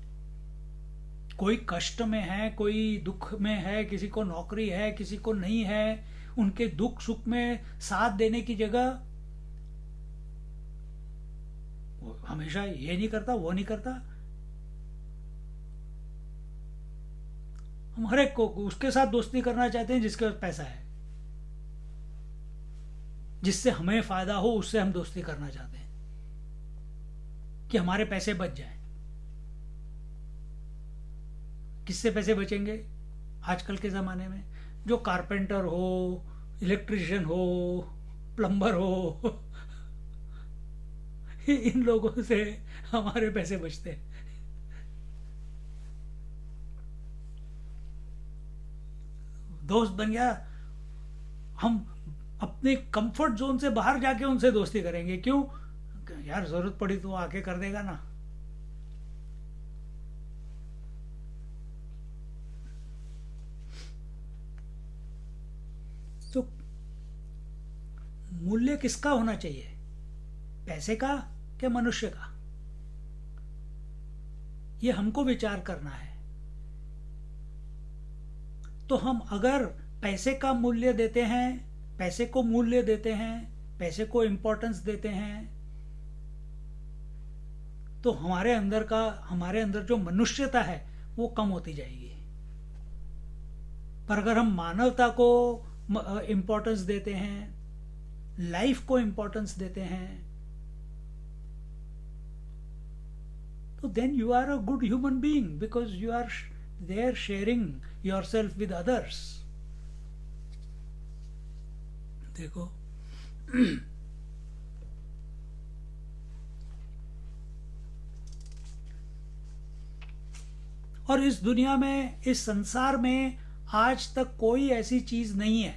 कोई कष्ट में है, कोई दुख में है, किसी को नौकरी है, किसी को नहीं है, उनके दुख सुख में साथ देने की जगह वो हमेशा ये नहीं करता, वो नहीं करता। हम हर एक को उसके साथ दोस्ती करना चाहते हैं जिसके पास पैसा है, जिससे हमें फायदा हो, उससे हम दोस्ती करना चाहते हैं कि हमारे पैसे बच जाएं। किससे पैसे बचेंगे आजकल के ज़माने में? जो कारपेंटर हो, इलेक्ट्रिशियन हो, प्लम्बर हो, इन लोगों से हमारे पैसे बचते हैं। दोस्त बन गया, हम अपने कंफर्ट जोन से बाहर जाके उनसे दोस्ती करेंगे। क्यों? यार जरूरत पड़ी तो आके कर देगा ना। तो मूल्य किसका होना चाहिए? पैसे का क्या मनुष्य का? ये हमको विचार करना है। तो हम अगर पैसे का मूल्य देते हैं, पैसे को मूल्य देते हैं, पैसे को इंपॉर्टेंस देते हैं, तो हमारे अंदर जो मनुष्यता है वो कम होती जाएगी। पर अगर हम मानवता को इंपॉर्टेंस देते हैं, लाइफ को इंपॉर्टेंस देते हैं, तो then you are a good human being because you are there sharing yourself with others। देखो, और इस दुनिया में, इस संसार में आज तक कोई ऐसी चीज नहीं है,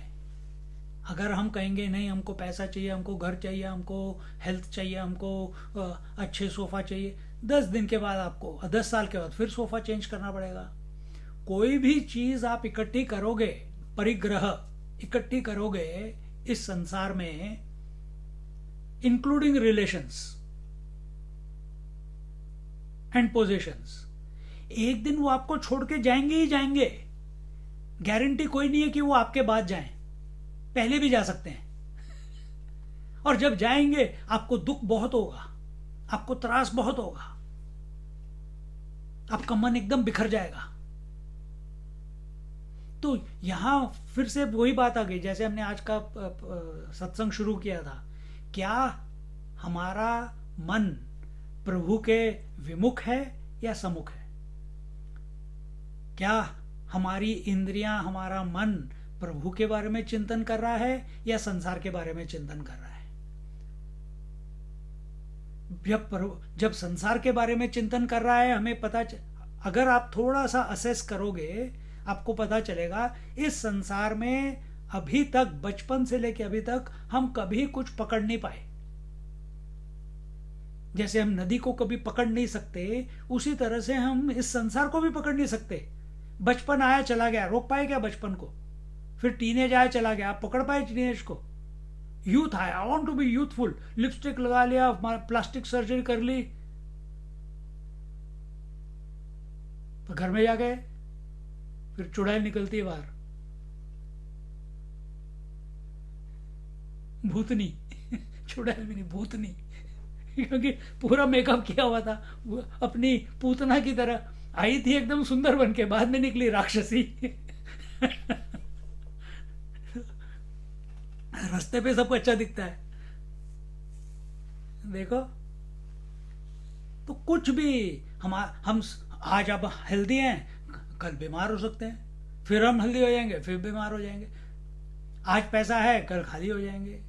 अगर हम कहेंगे नहीं हमको पैसा चाहिए, हमको घर चाहिए, हमको हेल्थ चाहिए, हमको अच्छे सोफा चाहिए, 10 दिन के बाद आपको, 10 साल के बाद फिर सोफा चेंज करना पड़ेगा। कोई भी चीज आप इकट्ठी करोगे, परिग्रह इकट्ठी करोगे इस संसार में, इंक्लूडिंग रिलेशंस एंड पोजेशंस, एक दिन वो आपको छोड़ के जाएंगे ही जाएंगे। गारंटी कोई नहीं है कि वो आपके बाद जाएं, पहले भी जा सकते हैं। और जब जाएंगे आपको दुख बहुत होगा, आपको त्रास बहुत होगा, आपका मन एकदम बिखर जाएगा। तो यहां फिर से वही बात आ गई, जैसे हमने आज का सत्संग शुरू किया था, क्या हमारा मन प्रभु के विमुख है या सम्मुख है? क्या हमारी इंद्रियां, हमारा मन प्रभु के बारे में चिंतन कर रहा है या संसार के बारे में चिंतन कर रहा है? जब संसार के बारे में चिंतन कर रहा है, हमें अगर आप थोड़ा सा असेस करोगे, आपको पता चलेगा इस संसार में अभी तक, बचपन से लेकर अभी तक, हम कभी कुछ पकड़ नहीं पाए। जैसे हम नदी को कभी पकड़ नहीं सकते, उसी तरह से हम इस संसार को भी पकड़ नहीं सकते। बचपन आया चला गया, रोक पाए क्या बचपन को? फिर टीनेज आया चला गया, आप पकड़ पाए टीनेज को? यूथ आया, I want to be youthful, lipstick लगा लिया, प्लास्टिक सर्जरी कर ली, तो घर में जा गए, फिर चुड़ैल निकलती है बाहर, भूतनी चुड़ैल भी नहीं, भूतनी, क्योंकि पूरा मेकअप किया हुआ था, अपनी पूतना की तरह आई थी एकदम सुंदर बन के, बाद में निकली राक्षसी। रास्ते पे सबको अच्छा दिखता है, देखो। तो कुछ भी हम आज अब हेल्दी हैं, कल बीमार हो सकते हैं, फिर हम हेल्दी हो जाएंगे, फिर बीमार हो जाएंगे। आज पैसा है, कल खाली हो जाएंगे,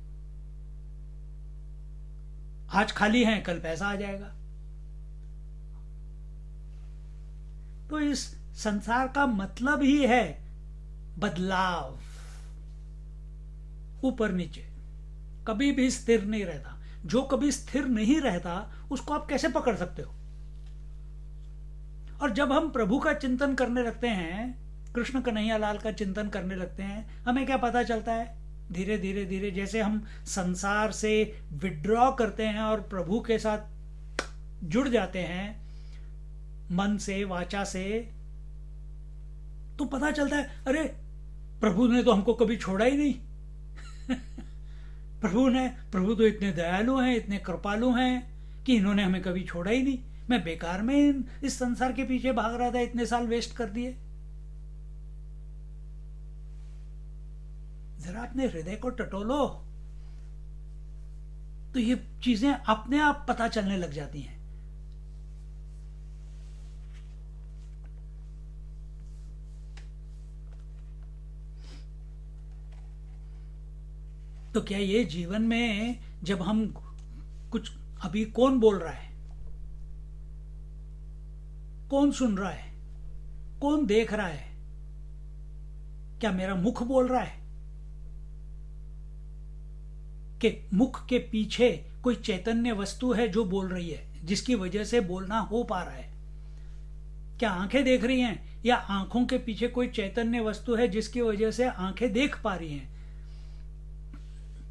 आज खाली हैं, कल पैसा आ जाएगा। तो इस संसार का मतलब ही है बदलाव, ऊपर नीचे, कभी भी स्थिर नहीं रहता। जो कभी स्थिर नहीं रहता उसको आप कैसे पकड़ सकते हो? और जब हम प्रभु का चिंतन करने लगते हैं, कृष्ण कन्हैया लाल का चिंतन करने लगते हैं, हमें क्या पता चलता है? धीरे धीरे धीरे जैसे हम संसार से विड्रॉ करते हैं और प्रभु के साथ जुड़ जाते हैं, मन से, वाचा से, तो पता चलता है अरे प्रभु ने तो हमको कभी छोड़ा ही नहीं। प्रभु तो इतने दयालु हैं, इतने कृपालु हैं कि इन्होंने हमें कभी छोड़ा ही नहीं। मैं बेकार में इस संसार के पीछे भाग रहा था, इतने साल वेस्ट कर दिए। जरा अपने हृदय को टटोलो, तो ये चीजें अपने आप पता चलने लग जाती हैं। तो क्या ये जीवन में जब हम कुछ, अभी कौन बोल रहा है, कौन सुन रहा है, कौन देख रहा है? क्या मेरा मुख बोल रहा है? कि मुख के पीछे कोई चैतन्य वस्तु है जो बोल रही है, जिसकी वजह से बोलना हो पा रहा है? क्या आंखें देख रही हैं, या आंखों के पीछे कोई चैतन्य वस्तु है जिसकी वजह से आंखें देख पा रही हैं?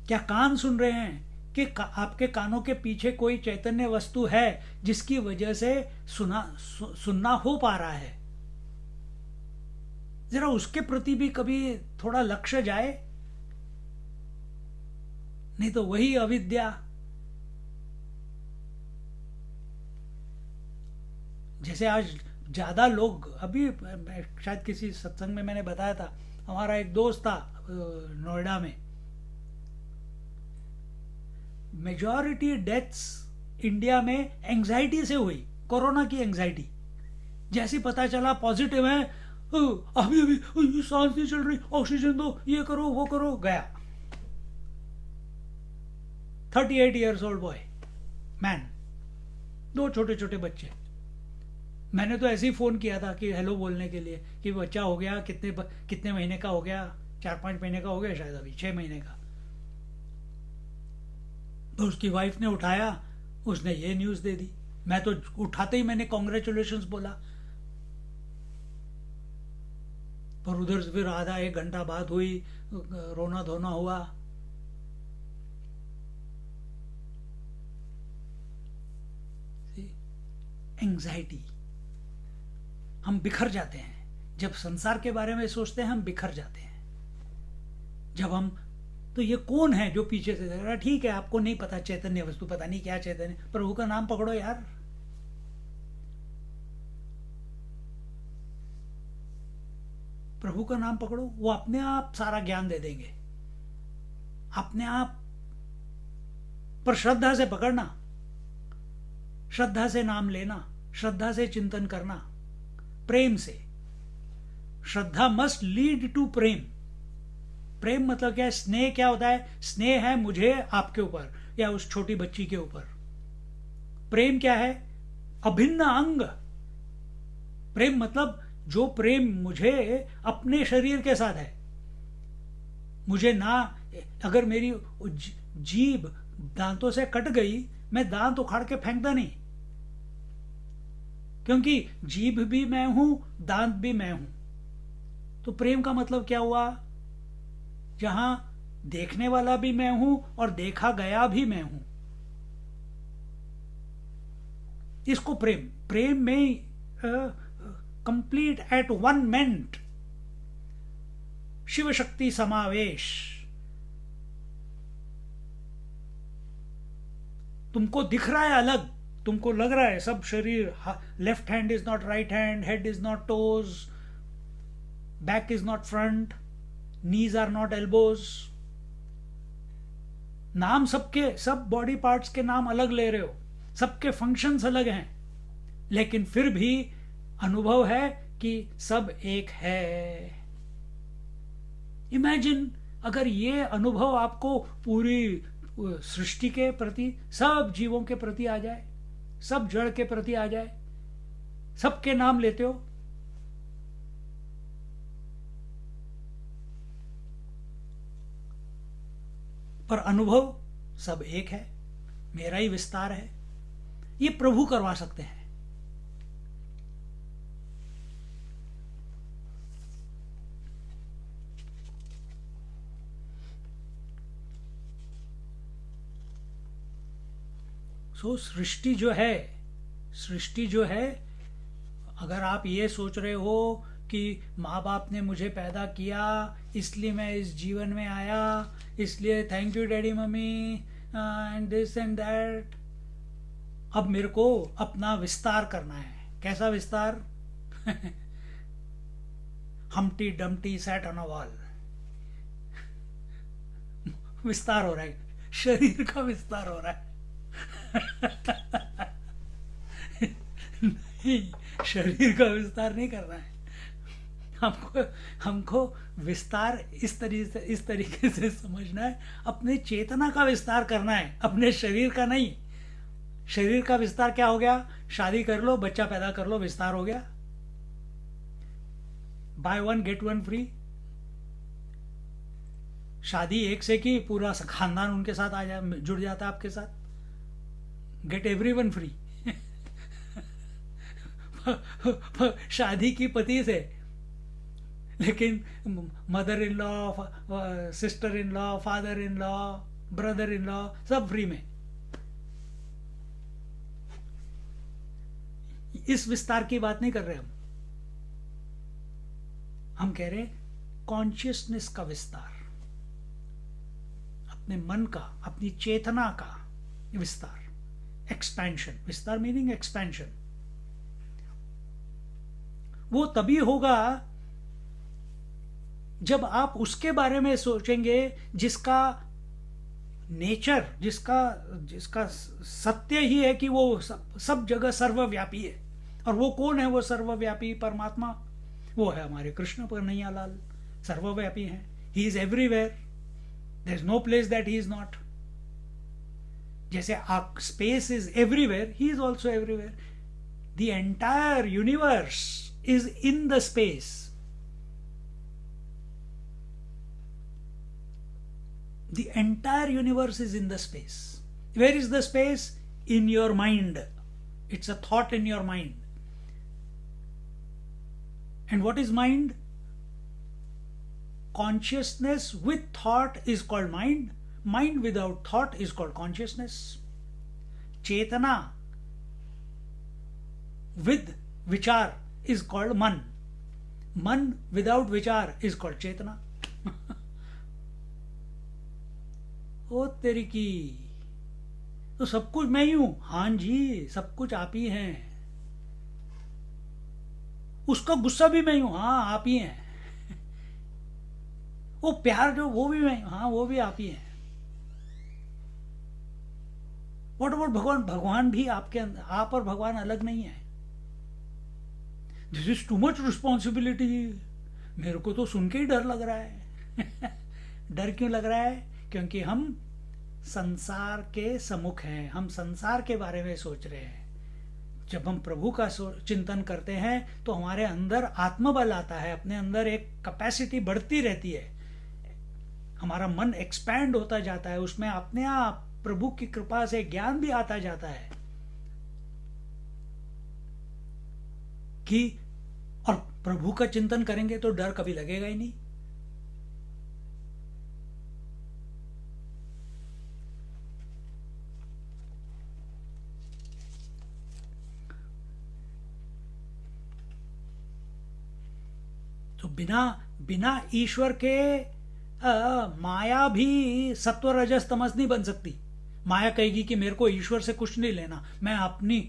क्या कान सुन रहे हैं कि आपके कानों के पीछे कोई चैतन्य वस्तु है जिसकी वजह से सुनना हो पा रहा है? जरा उसके प्रति भी कभी थोड़ा लक्ष्य जाए, नहीं तो वही अविद्या। जैसे आज ज्यादा लोग, अभी शायद किसी सत्संग में मैंने बताया था, हमारा एक दोस्त था नोएडा में, मेजॉरिटी डेथ्स इंडिया में एंजाइटी से हुई, कोरोना की एंजाइटी। जैसे पता चला पॉजिटिव है, अभी सांस नहीं चल रही, ऑक्सीजन दो, ये करो वो करो, गया। 38 years old boy, मैन, 2 छोटे छोटे बच्चे। मैंने तो ऐसे ही फ़ोन किया था कि हेलो बोलने के लिए कि बच्चा हो गया, कितने महीने का हो गया, 4-5 महीने का हो गया शायद, अभी 6 महीने का। तो उसकी वाइफ ने उठाया, उसने ये न्यूज़ दे दी। मैं तो उठाते ही मैंने कॉन्ग्रेचुलेशंस बोला, पर उधर से फिर आधा 1 घंटा बाद हुई, रोना धोना हुआ। एंजाइटी, हम बिखर जाते हैं जब संसार के बारे में सोचते हैं, हम बिखर जाते हैं। जब हम, तो ये कौन है जो पीछे से देख रहा? ठीक है, आपको नहीं पता चैतन्य वस्तु, पता नहीं क्या चैतन्य, प्रभु का नाम पकड़ो यार। प्रभु का नाम पकड़ो, वो अपने आप सारा ज्ञान दे देंगे, अपने आप। पर श्रद्धा से पकड़ना, श्रद्धा से नाम लेना, श्रद्धा से चिंतन करना, प्रेम से। श्रद्धा मस्ट लीड टू प्रेम। प्रेम मतलब क्या है? स्नेह क्या होता है? स्नेह है मुझे आपके ऊपर या उस छोटी बच्ची के ऊपर। प्रेम क्या है? अभिन्न अंग। प्रेम मतलब जो प्रेम मुझे अपने शरीर के साथ है। मुझे ना, अगर मेरी जीभ दांतों से कट गई, मैं दांत उखाड़ के फेंकता नहीं, क्योंकि जीभ भी मैं हूं, दांत भी मैं हूं। तो प्रेम का मतलब क्या हुआ? जहां देखने वाला भी मैं हूं और देखा गया भी मैं हूं, इसको प्रेम। प्रेम में कंप्लीट एट वन मेंट शिव शक्ति समावेश। तुमको दिख रहा है अलग, तुमको लग रहा है सब शरीर, left hand is not right hand, head is not toes, back is not front, knees are not elbows. नाम सबके, सब बॉडी पार्ट्स के नाम अलग ले रहे हो, सबके फंक्शंस अलग हैं, लेकिन फिर भी अनुभव है कि सब एक है। इमेजिन अगर ये अनुभव आपको पूरी सृष्टि के प्रति, सब जीवों के प्रति आ जाए, सब जड़ के प्रति आ जाए, सबके नाम लेते हो। पर अनुभव सब एक है, मेरा ही विस्तार है। ये प्रभु करवा सकते हैं। सो सृष्टि जो है, सृष्टि जो है, अगर आप ये सोच रहे हो कि माँ बाप ने मुझे पैदा किया इसलिए मैं इस जीवन में आया, इसलिए thank you daddy mummy and this and that, अब मेरे को अपना विस्तार करना है। कैसा विस्तार? हमटी Dumpty sat on a wall. विस्तार हो रहा है, शरीर का विस्तार हो रहा है। नहीं, शरीर का विस्तार नहीं करना है हमको विस्तार इस तरीके से समझना है, अपने चेतना का विस्तार करना है, अपने शरीर का नहीं। शरीर का विस्तार क्या हो गया? शादी कर लो, बच्चा पैदा कर लो, विस्तार हो गया। By one get one free. शादी एक से की, पूरा खानदान उनके साथ आ जाए, जुड़ जाता है आपके साथ। Get everyone free. शादी की पति से, लेकिन mother in law, sister in law, father in law, brother in law, सब फ्री में। इस विस्तार की बात नहीं कर रहे हम कह रहे कॉन्शियसनेस का विस्तार, अपने मन का, अपनी चेतना का विस्तार, एक्सपेंशन। विस्तार मीनिंग एक्सपेंशन। वो तभी होगा जब आप उसके बारे में सोचेंगे जिसका नेचर, जिसका सत्य ही है कि वो सब जगह सर्वव्यापी है। और वो कौन है? वो सर्वव्यापी परमात्मा, वो है हमारे कृष्ण कन्हैया लाल। सर्वव्यापी हैं, he is everywhere, there is no place that he is not. जैसे आप space is everywhere, he is also everywhere. The entire universe is in the space. The entire universe is in the space. Where is the space? In your mind. It's a thought in your mind. And what is mind? Consciousness with thought is called mind. Mind without thought is called consciousness. Chetana with vichar is called man. Man without vichar is called chetana. ओ तेरी की, तो सब कुछ मैं ही हूं. हाँ जी, सब कुछ आप ही हैं. उसका गुस्सा भी मैं ही हूं. हाँ, आप ही हैं. वो प्यार जो, वो भी मैं, हाँ वो भी आप ही हैं. व्हाट अबाउट भगवान? भगवान भी आपके अंदर. आप और भगवान अलग नहीं है. This is too much responsibility. मेरे को तो सुन के ही डर लग रहा है. डर क्यों लग रहा है? क्योंकि हम संसार के सम्मुख हैं. हम संसार के बारे में सोच रहे हैं. जब हम प्रभु का चिंतन करते हैं तो हमारे अंदर आत्मबल आता है. अपने अंदर एक कैपेसिटी बढ़ती रहती है. हमारा मन एक्सपैंड होता जाता है. उसमें अपने आप प्रभु की कृपा से ज्ञान भी आता जाता है कि, और प्रभु का चिंतन करेंगे तो डर कभी लगेगा ही नहीं. तो बिना ईश्वर के माया भी सत्व रजस तमस नहीं बन सकती. माया कहेगी कि मेरे को ईश्वर से कुछ नहीं लेना, मैं अपनी.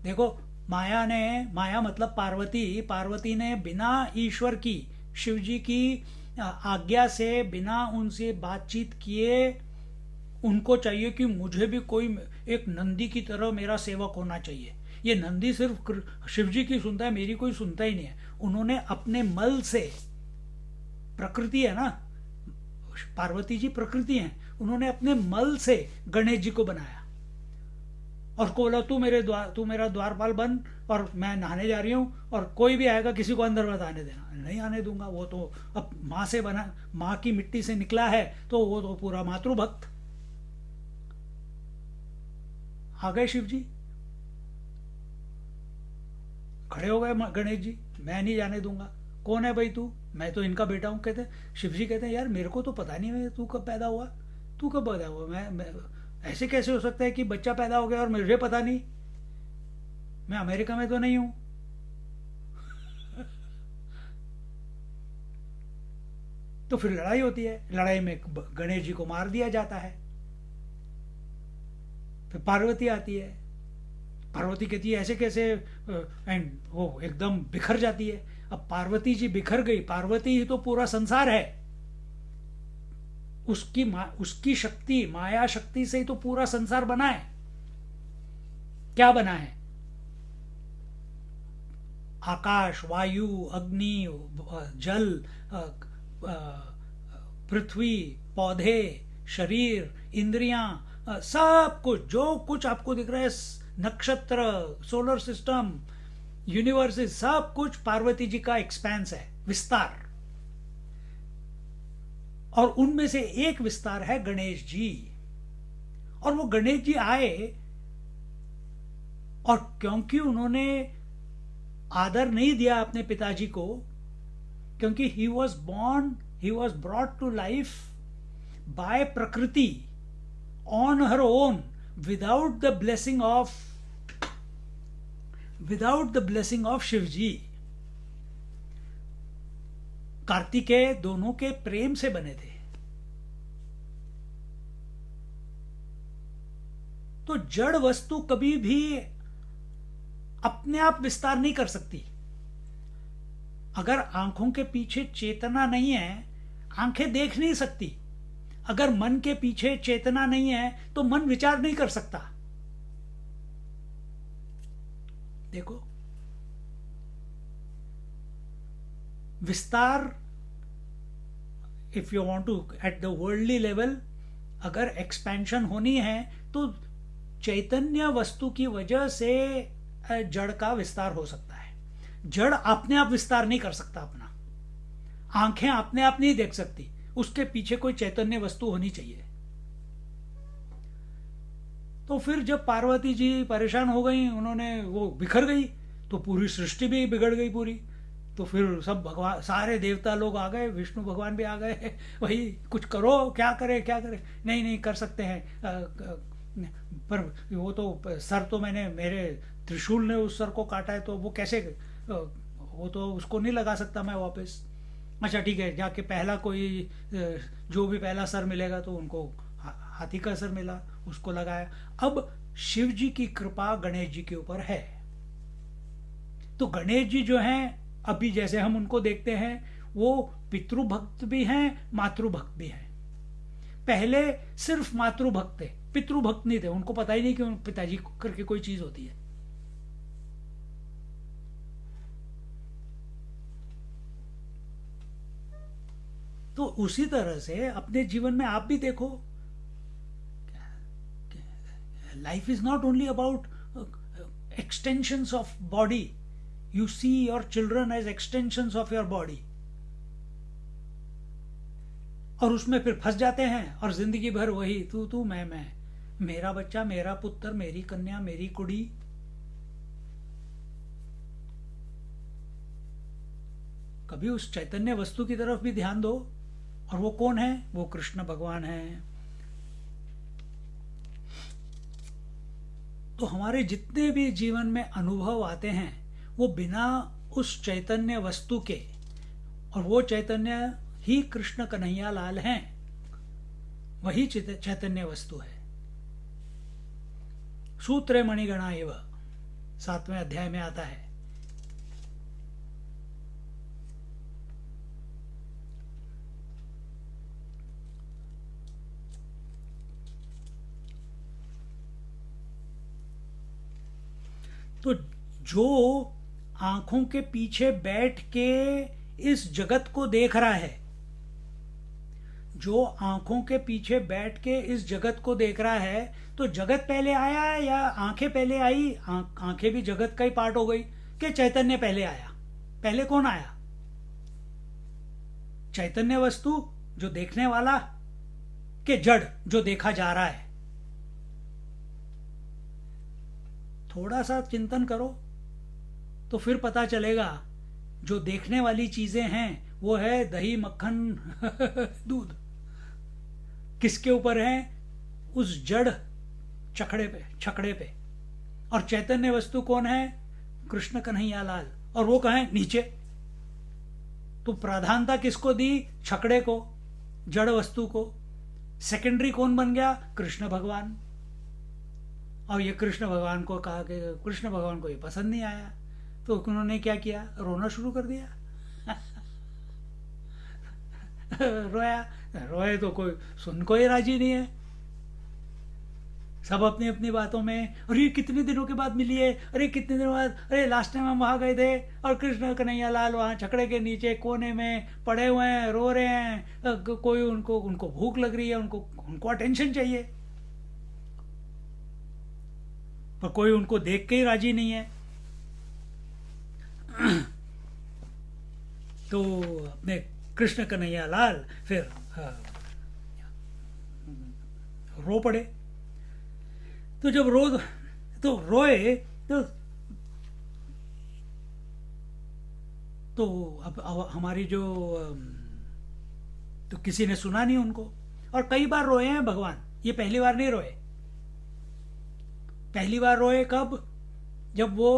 देखो, माया मतलब पार्वती ने बिना ईश्वर की, शिव जी की आज्ञा से, बिना उनसे बातचीत किए, उनको चाहिए कि मुझे भी कोई एक नंदी की तरह मेरा सेवक होना चाहिए. ये नंदी सिर्फ शिव जी की सुनता है, मेरी कोई सुनता ही नहीं है. उन्होंने अपने मल से, प्रकृति है ना, पार्वती जी प्रकृति हैं, उन्होंने अपने मल से गणेश जी को बनाया और को बोला तू मेरा द्वारपाल बन और मैं नहाने जा रही हूं, और कोई भी आएगा किसी को अंदर मत आने देना. नहीं आने दूंगा. वो तो अब माँ से बना, माँ की मिट्टी से निकला है, तो वो तो पूरा मातृभक्त. आ गए शिव जी, खड़े हो गए गणेश जी, मैं नहीं जाने दूंगा. कौन है भाई तू? मैं तो इनका बेटा हूं. कहते शिव जी कहते हैं यार मेरे को तो पता नहीं है तू कब पैदा हुआ. मैं ऐसे कैसे हो सकता है कि बच्चा पैदा हो गया और मुझे पता नहीं? मैं अमेरिका में तो नहीं हूं. तो फिर लड़ाई होती है. लड़ाई में गणेश जी को मार दिया जाता है. फिर पार्वती आती है. पार्वती कहती है ऐसे कैसे, एंड वो एकदम बिखर जाती है. अब पार्वती जी बिखर गई. पार्वती ही तो पूरा संसार है. उसकी शक्ति, माया शक्ति से ही तो पूरा संसार बना है. क्या बना है? आकाश, वायु, अग्नि, जल, पृथ्वी, पौधे, शरीर, इंद्रियां, सब कुछ, जो कुछ आपको दिख रहा है, नक्षत्र, सोलर सिस्टम, यूनिवर्स, सब कुछ पार्वती जी का एक्सपेंस है, विस्तार. और उनमें से एक विस्तार है गणेश जी. और वो गणेश जी आए, और क्योंकि उन्होंने आदर नहीं दिया अपने पिताजी को, क्योंकि he was brought to life by Prakriti on her own, without the blessing of Shiv ji. Kartikeya दोनों के प्रेम से बने थे. तो जड़ वस्तु कभी भी अपने आप विस्तार नहीं कर सकती. अगर आंखों के पीछे चेतना नहीं है, आंखें देख नहीं सकती. अगर मन के पीछे चेतना नहीं है तो मन विचार नहीं कर सकता. देखो, विस्तार, if you want to at the worldly level, अगर एक्सपेंशन होनी है तो चैतन्य वस्तु की वजह से जड़ का विस्तार हो सकता है। जड़ अपने आप विस्तार नहीं कर सकता अपना, आंखें अपने आप नहीं देख सकती, उसके पीछे कोई चैतन्य वस्तु होनी चाहिए। तो फिर जब पार्वती जी परेशान हो गई, उन्होंने वो बिखर गई, तो पूरी सृष्टि भी बिगड़ गई पूरी। तो फिर सब भगवान, सारे देवता लोग आ गए, विष्णु भगवान भी आ गए, वही कुछ करो, क्या करे क्या करे, नहीं नहीं कर सकते हैं, पर वो तो सर तो मैंने, मेरे त्रिशूल ने उस सर को काटा है, तो वो कैसे, वो तो उसको नहीं लगा सकता मैं वापस। अच्छा ठीक है, जाके पहला कोई जो भी पहला सर मिलेगा तो उनको हाथी का सर मिला, उसको लगाया। अब शिव जी की कृपा गणेश जी के ऊपर है, तो गणेश जी जो हैं अभी जैसे हम उनको देखते हैं, वो पितृभक्त भी हैं, मातृभक्त भी हैं। पहले सिर्फ मातृभक्त थे, पितृभक्त नहीं थे, उनको पता ही नहीं कि पिताजी करके कोई चीज होती है। तो उसी तरह से अपने जीवन में आप भी देखो, life is not only about extensions of body. You see your children as extensions of your body, और उसमें फिर फंस जाते हैं और जिंदगी भर वही तू तू मैं, मेरा बच्चा, मेरा पुत्र, मेरी कन्या, मेरी कुड़ी। कभी उस चैतन्य वस्तु की तरफ भी ध्यान दो, और वो कौन है? वो कृष्ण भगवान है। तो हमारे जितने भी जीवन में अनुभव आते हैं वो बिना उस चैतन्य वस्तु के, और वो चैतन्य ही कृष्ण कन्हैया लाल हैं, वही चैतन्य वस्तु है। सूत्रे मणिगणा एव 7वें अध्याय में आता है। तो जो आंखों के पीछे बैठ के इस जगत को देख रहा है, जो आंखों के पीछे बैठ के इस जगत को देख रहा है, तो जगत पहले आया है या आंखें पहले आई? आंखें भी जगत का ही पार्ट हो गई कि चैतन्य पहले आया? पहले कौन आया? चैतन्य वस्तु जो देखने वाला, के जड़ जो देखा जा रहा है? थोड़ा सा चिंतन करो तो फिर पता चलेगा। जो देखने वाली चीजें हैं वो है दही, मक्खन दूध। किसके ऊपर है? उस जड़ छकड़े पे। और चैतन्य वस्तु कौन है? कृष्ण कन्हैया लाल। और वो कहाँ है? नीचे। तो प्रधानता किसको दी? छकड़े को, जड़ वस्तु को। सेकेंडरी कौन बन गया? कृष्ण भगवान। और ये कृष्ण भगवान को कहा कि कृष्ण भगवान को ये पसंद नहीं आया, तो उन्होंने क्या किया? रोना शुरू कर दिया। रोए तो कोई सुन को ही राजी नहीं है। सब अपनी अपनी बातों में, अरे कितने दिनों के बाद मिली है, अरे कितने दिनों बाद, अरे लास्ट टाइम हम वहां गए थे और कृष्ण कन्हैया लाल वहां छकड़े के नीचे कोने में पड़े हुए हैं, रो रहे हैं। कोई उनको भूख लग रही है, उनको अटेंशन चाहिए, पर कोई उनको देख के ही राजी नहीं है। तो अपने कृष्ण कन्हैया लाल फिर रो पड़े। तो जब रोए तो अब हमारी जो, तो किसी ने सुना नहीं उनको। और कई बार रोए हैं भगवान, ये पहली बार नहीं रोए। पहली बार रोए कब? जब वो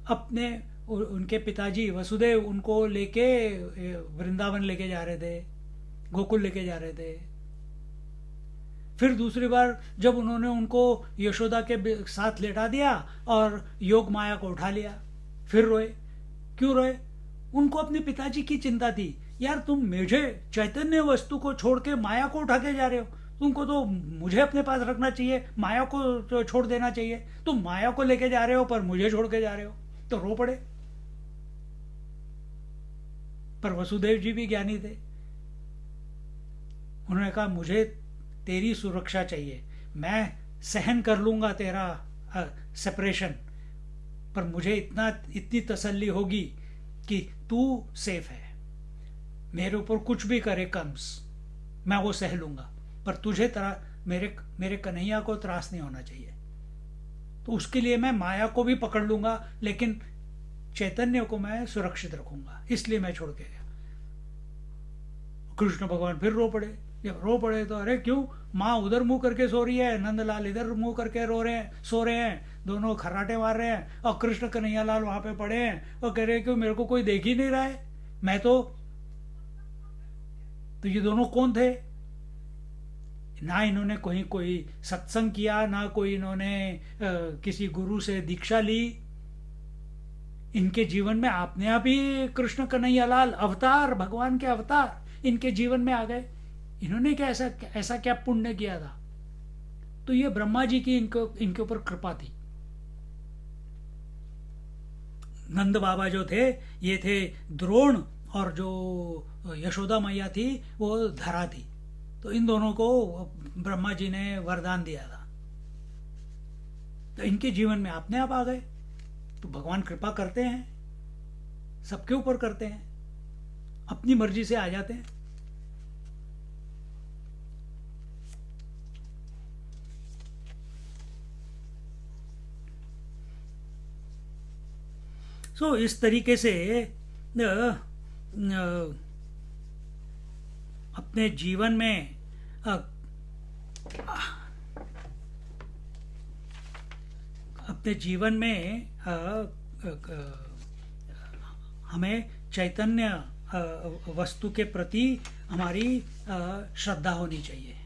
अपने उनके पिताजी वसुदेव उनको लेके वृंदावन लेके जा रहे थे, गोकुल लेके जा रहे थे। फिर दूसरी बार जब उन्होंने उनको यशोदा के साथ लेटा दिया और योग माया को उठा लिया, फिर रोए। क्यों रोए? उनको अपने पिताजी की चिंता थी। यार तुम मुझे चैतन्य वस्तु को छोड़ के माया को उठा के जा रहे हो, तुमको तो मुझे अपने पास रखना चाहिए, माया को तो छोड़ देना चाहिए। तुम माया को लेके जा रहे हो पर मुझे छोड़ के जा रहे हो। तो रो पड़े। पर वसुदेव जी भी ज्ञानी थे, उन्होंने कहा मुझे तेरी सुरक्षा चाहिए, मैं सहन कर लूँगा तेरा सेपरेशन, पर मुझे इतनी तसल्ली होगी कि तू सेफ है, मेरे ऊपर कुछ भी करे कम्स, मैं वो सह लूँगा, पर तुझे मेरे कन्हैया को त्रास नहीं होना चाहिए। तो उसके लिए मैं माया को भी पकड़ लूँगा, लेकिन चैतन्य को मैं सुरक्षित रखूँगा, इसलिए मैं छोड़ के गया। कृष्ण भगवान फिर रो पड़े। जब रो पड़े तो अरे क्यों, माँ उधर मुंह करके सो रही है, नंदलाल इधर मुंह करके सो रहे हैं, दोनों खर्राटे मार रहे हैं, और कृष्ण कन्हैया लाल वहां पे पड़े हैं और कह रहे हैं कि मेरे को कोई देख ही नहीं रहा है, मैं तो ये दोनों कौन थे? ना इन्होंने कोई सत्संग किया, ना कोई इन्होंने किसी गुरु से दीक्षा ली। इनके जीवन में अपने आप ही कृष्ण कन्हैया लाल अवतार, भगवान के अवतार इनके जीवन में आ गए। इन्होंने क्या ऐसा क्या पुण्य किया था? तो ये ब्रह्मा जी की इनके ऊपर कृपा थी। नंद बाबा जो थे ये थे द्रोण, और जो यशोदा मैया थी वो धरा थी। तो इन दोनों को ब्रह्मा जी ने वरदान दिया था, तो इनके जीवन में अपने आप आ गए। तो भगवान कृपा करते हैं, सबके ऊपर करते हैं, अपनी मर्जी से आ जाते हैं। सो इस तरीके से अपने जीवन में हमें चैतन्य वस्तु के प्रति हमारी श्रद्धा होनी चाहिए।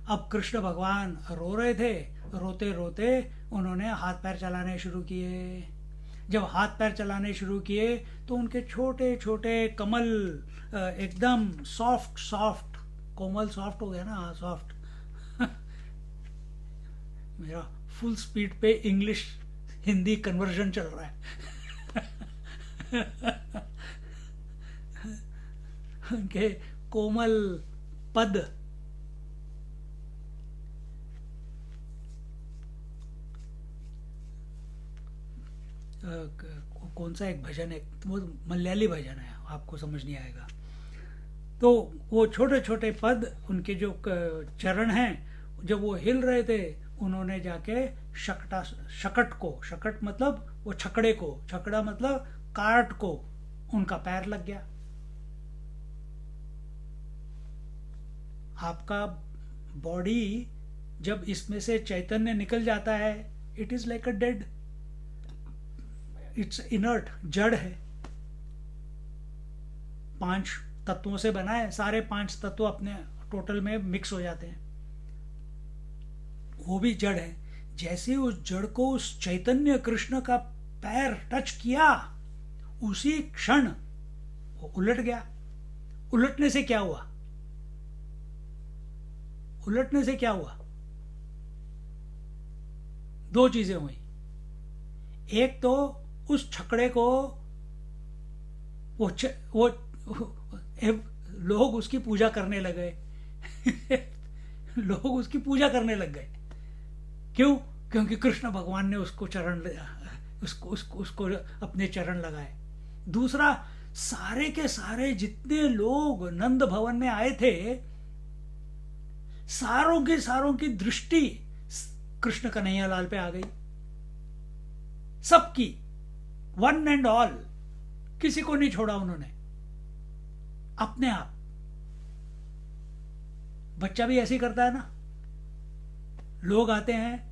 अब कृष्ण भगवान रो रहे थे, रोते रोते उन्होंने हाथ पैर चलाने शुरू किए। जब हाथ पैर चलाने शुरू किए तो उनके छोटे छोटे कमल एकदम सॉफ्ट कोमल, सॉफ्ट हो गया ना, सॉफ्ट मेरा फुल स्पीड पे इंग्लिश हिंदी कन्वर्जन चल रहा है। उनके कोमल पद कौन सा एक भजन है, वो मलयाली भजन है, आपको समझ नहीं आएगा। तो वो छोटे छोटे पद, उनके जो चरण हैं, जब वो हिल रहे थे, उन्होंने जाके शकट मतलब वो छकड़ा मतलब कार्ट को उनका पैर लग गया। आपका बॉडी जब इसमें से चैतन्य निकल जाता है, it is like a dead, it's inert, जड़ है। 5 तत्वों से बना है, सारे 5 तत्व अपने टोटल में मिक्स हो जाते हैं, वो भी जड़ है। जैसे उस जड़ को उस चैतन्य कृष्ण का पैर टच किया, उसी क्षण वो उलट गया। उलटने से क्या हुआ? उलटने से क्या हुआ? 2 चीजें हुई। एक तो उस छकड़े को वो लोग उसकी पूजा करने लगे। लोग उसकी पूजा करने लग गए। क्यों? क्योंकि कृष्ण भगवान ने उसको उसको अपने चरण लगाए। दूसरा, सारे के सारे जितने लोग नंद भवन में आए थे, सारों की दृष्टि कृष्ण कन्हैया लाल पे आ गई। सबकी, वन एंड ऑल, किसी को नहीं छोड़ा उन्होंने। अपने आप बच्चा भी ऐसे ही करता है ना, लोग आते हैं,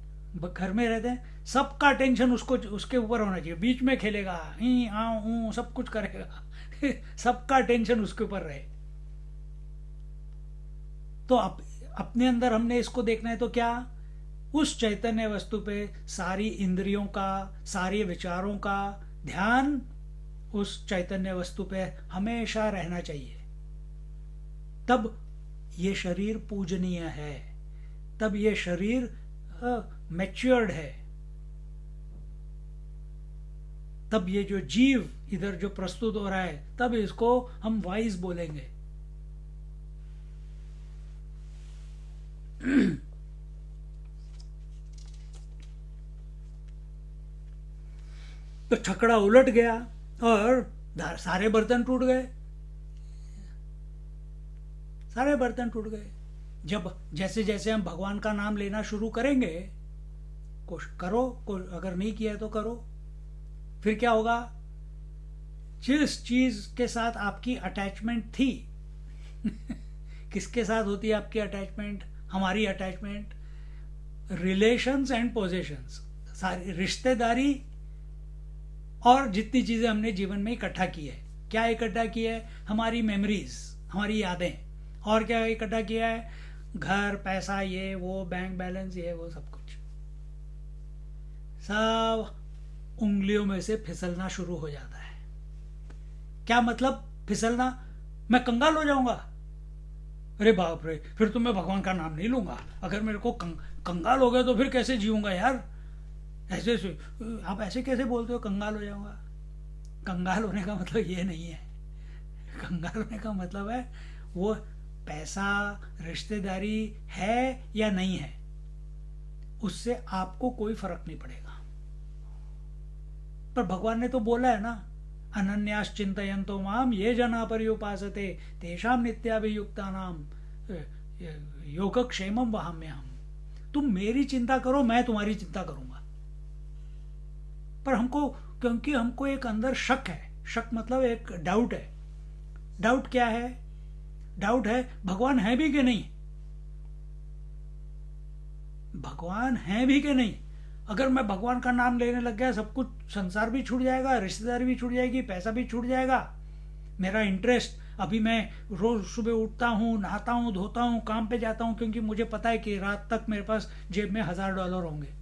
घर में रहते हैं, सबका टेंशन उसके ऊपर होना चाहिए, बीच में खेलेगा, ही हाँ सब कुछ करेगा। सबका टेंशन उसके ऊपर रहे। तो अपने अंदर हमने इसको देखना है, तो क्या उस चैतन्य वस्तु पे सारी इंद्रियों का, सारे विचारों का ध्यान उस चैतन्य वस्तु पे हमेशा रहना चाहिए। तब ये शरीर पूजनीय है, तब ये शरीर मैच्योर्ड है, तब ये जो जीव इधर जो प्रस्तुत हो रहा है, तब इसको हम वाइज बोलेंगे। तो छकड़ा उलट गया और सारे बर्तन टूट गए, सारे बर्तन टूट गए। जब जैसे जैसे हम भगवान का नाम लेना शुरू करेंगे, करो, अगर नहीं किया तो करो, फिर क्या होगा? जिस चीज के साथ आपकी अटैचमेंट थी किसके साथ होती है आपकी अटैचमेंट? हमारी अटैचमेंट रिलेशंस एंड पोजेशंस, सारी रिश्तेदारी और जितनी चीजें हमने जीवन में इकट्ठा की है। क्या इकट्ठा किया है? हमारी मेमोरीज, हमारी यादें। और क्या इकट्ठा किया है? घर, पैसा, ये वो, बैंक बैलेंस, ये वो, सब कुछ। सब उंगलियों में से फिसलना शुरू हो जाता है। क्या मतलब फिसलना? मैं कंगाल हो जाऊंगा। अरे बाप रे, फिर तो मैं भगवान का नाम नहीं लूंगा। अगर मेरे को कंगाल हो गया तो फिर कैसे जीऊंगा यार? ऐसे आप ऐसे कैसे बोलते हो कंगाल हो जाऊंगा? कंगाल होने का मतलब ये नहीं है। कंगाल होने का मतलब है वो पैसा, रिश्तेदारी है या नहीं है, उससे आपको कोई फर्क नहीं पड़ेगा। पर भगवान ने तो बोला है ना, अनन्यास चिंतयन्तो माम ये जना पर्युपासते तेषाम नित्याभियुक्तानाम योगक्षेमम वहाम्यहम्। तुम मेरी चिंता करो, मैं तुम्हारी चिंता करूंगा। पर हमको, क्योंकि हमको एक अंदर शक है, शक मतलब एक डाउट है। डाउट क्या है? डाउट है भगवान है भी कि नहीं, भगवान है भी कि नहीं। अगर मैं भगवान का नाम लेने लग गया, सब कुछ, संसार भी छूट जाएगा, रिश्तेदारी भी छूट जाएगी, पैसा भी छूट जाएगा, मेरा इंटरेस्ट, अभी मैं रोज सुबह उठता हूँ, नहाता हूँ, धोता हूँ, काम पे जाता हूँ, क्योंकि मुझे पता है कि रात तक मेरे पास जेब में $1000 होंगे।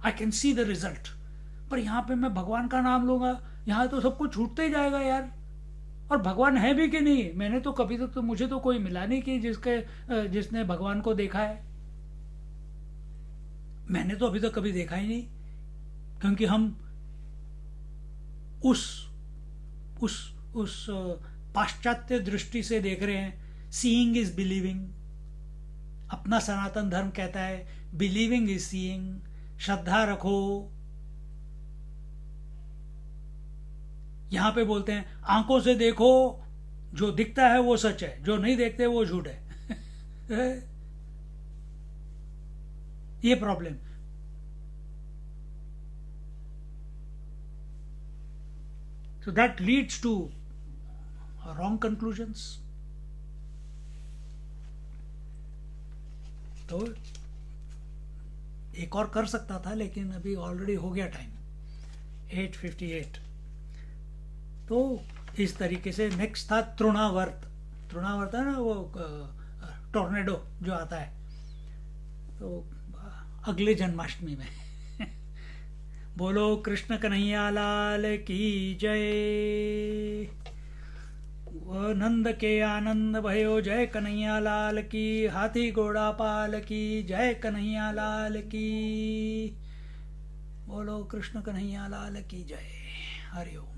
I can see the result. पर यहां पे मैं भगवान का नाम लूंगा, यहां तो सब कुछ छूटते ही जाएगा यार। और भगवान है भी कि नहीं? मैंने तो कभी तक तो मुझे तो कोई मिला नहीं कि जिसने भगवान को देखा है। मैंने तो अभी तक कभी देखा ही नहीं, क्योंकि हम उस उस उस पाश्चात्य दृष्टि से देख रहे हैं। Seeing is believing. अपना सनातन धर्म कहता है बिलीविंग इज सीइंग। श्रद्धा रखो। यहां पे बोलते हैं आंखों से देखो, जो दिखता है वो सच है, जो नहीं देखते वो झूठ है। ये problem. So that leads to wrong conclusions. तो एक और कर सकता था, लेकिन अभी ऑलरेडी हो गया टाइम 8:58। तो इस तरीके से नेक्स्ट था तृणावर्त। तृणावर्त है ना, वो टोर्नेडो जो आता है, तो अगले जन्माष्टमी में। बोलो कृष्ण कन्हैया लाल की जय। नंद के आनंद भयो जय कन्हैया लाल की। हाथी घोड़ा पाल की जय कन्हैया लाल की। बोलो कृष्ण कन्हैया लाल की जय। हरि ओम।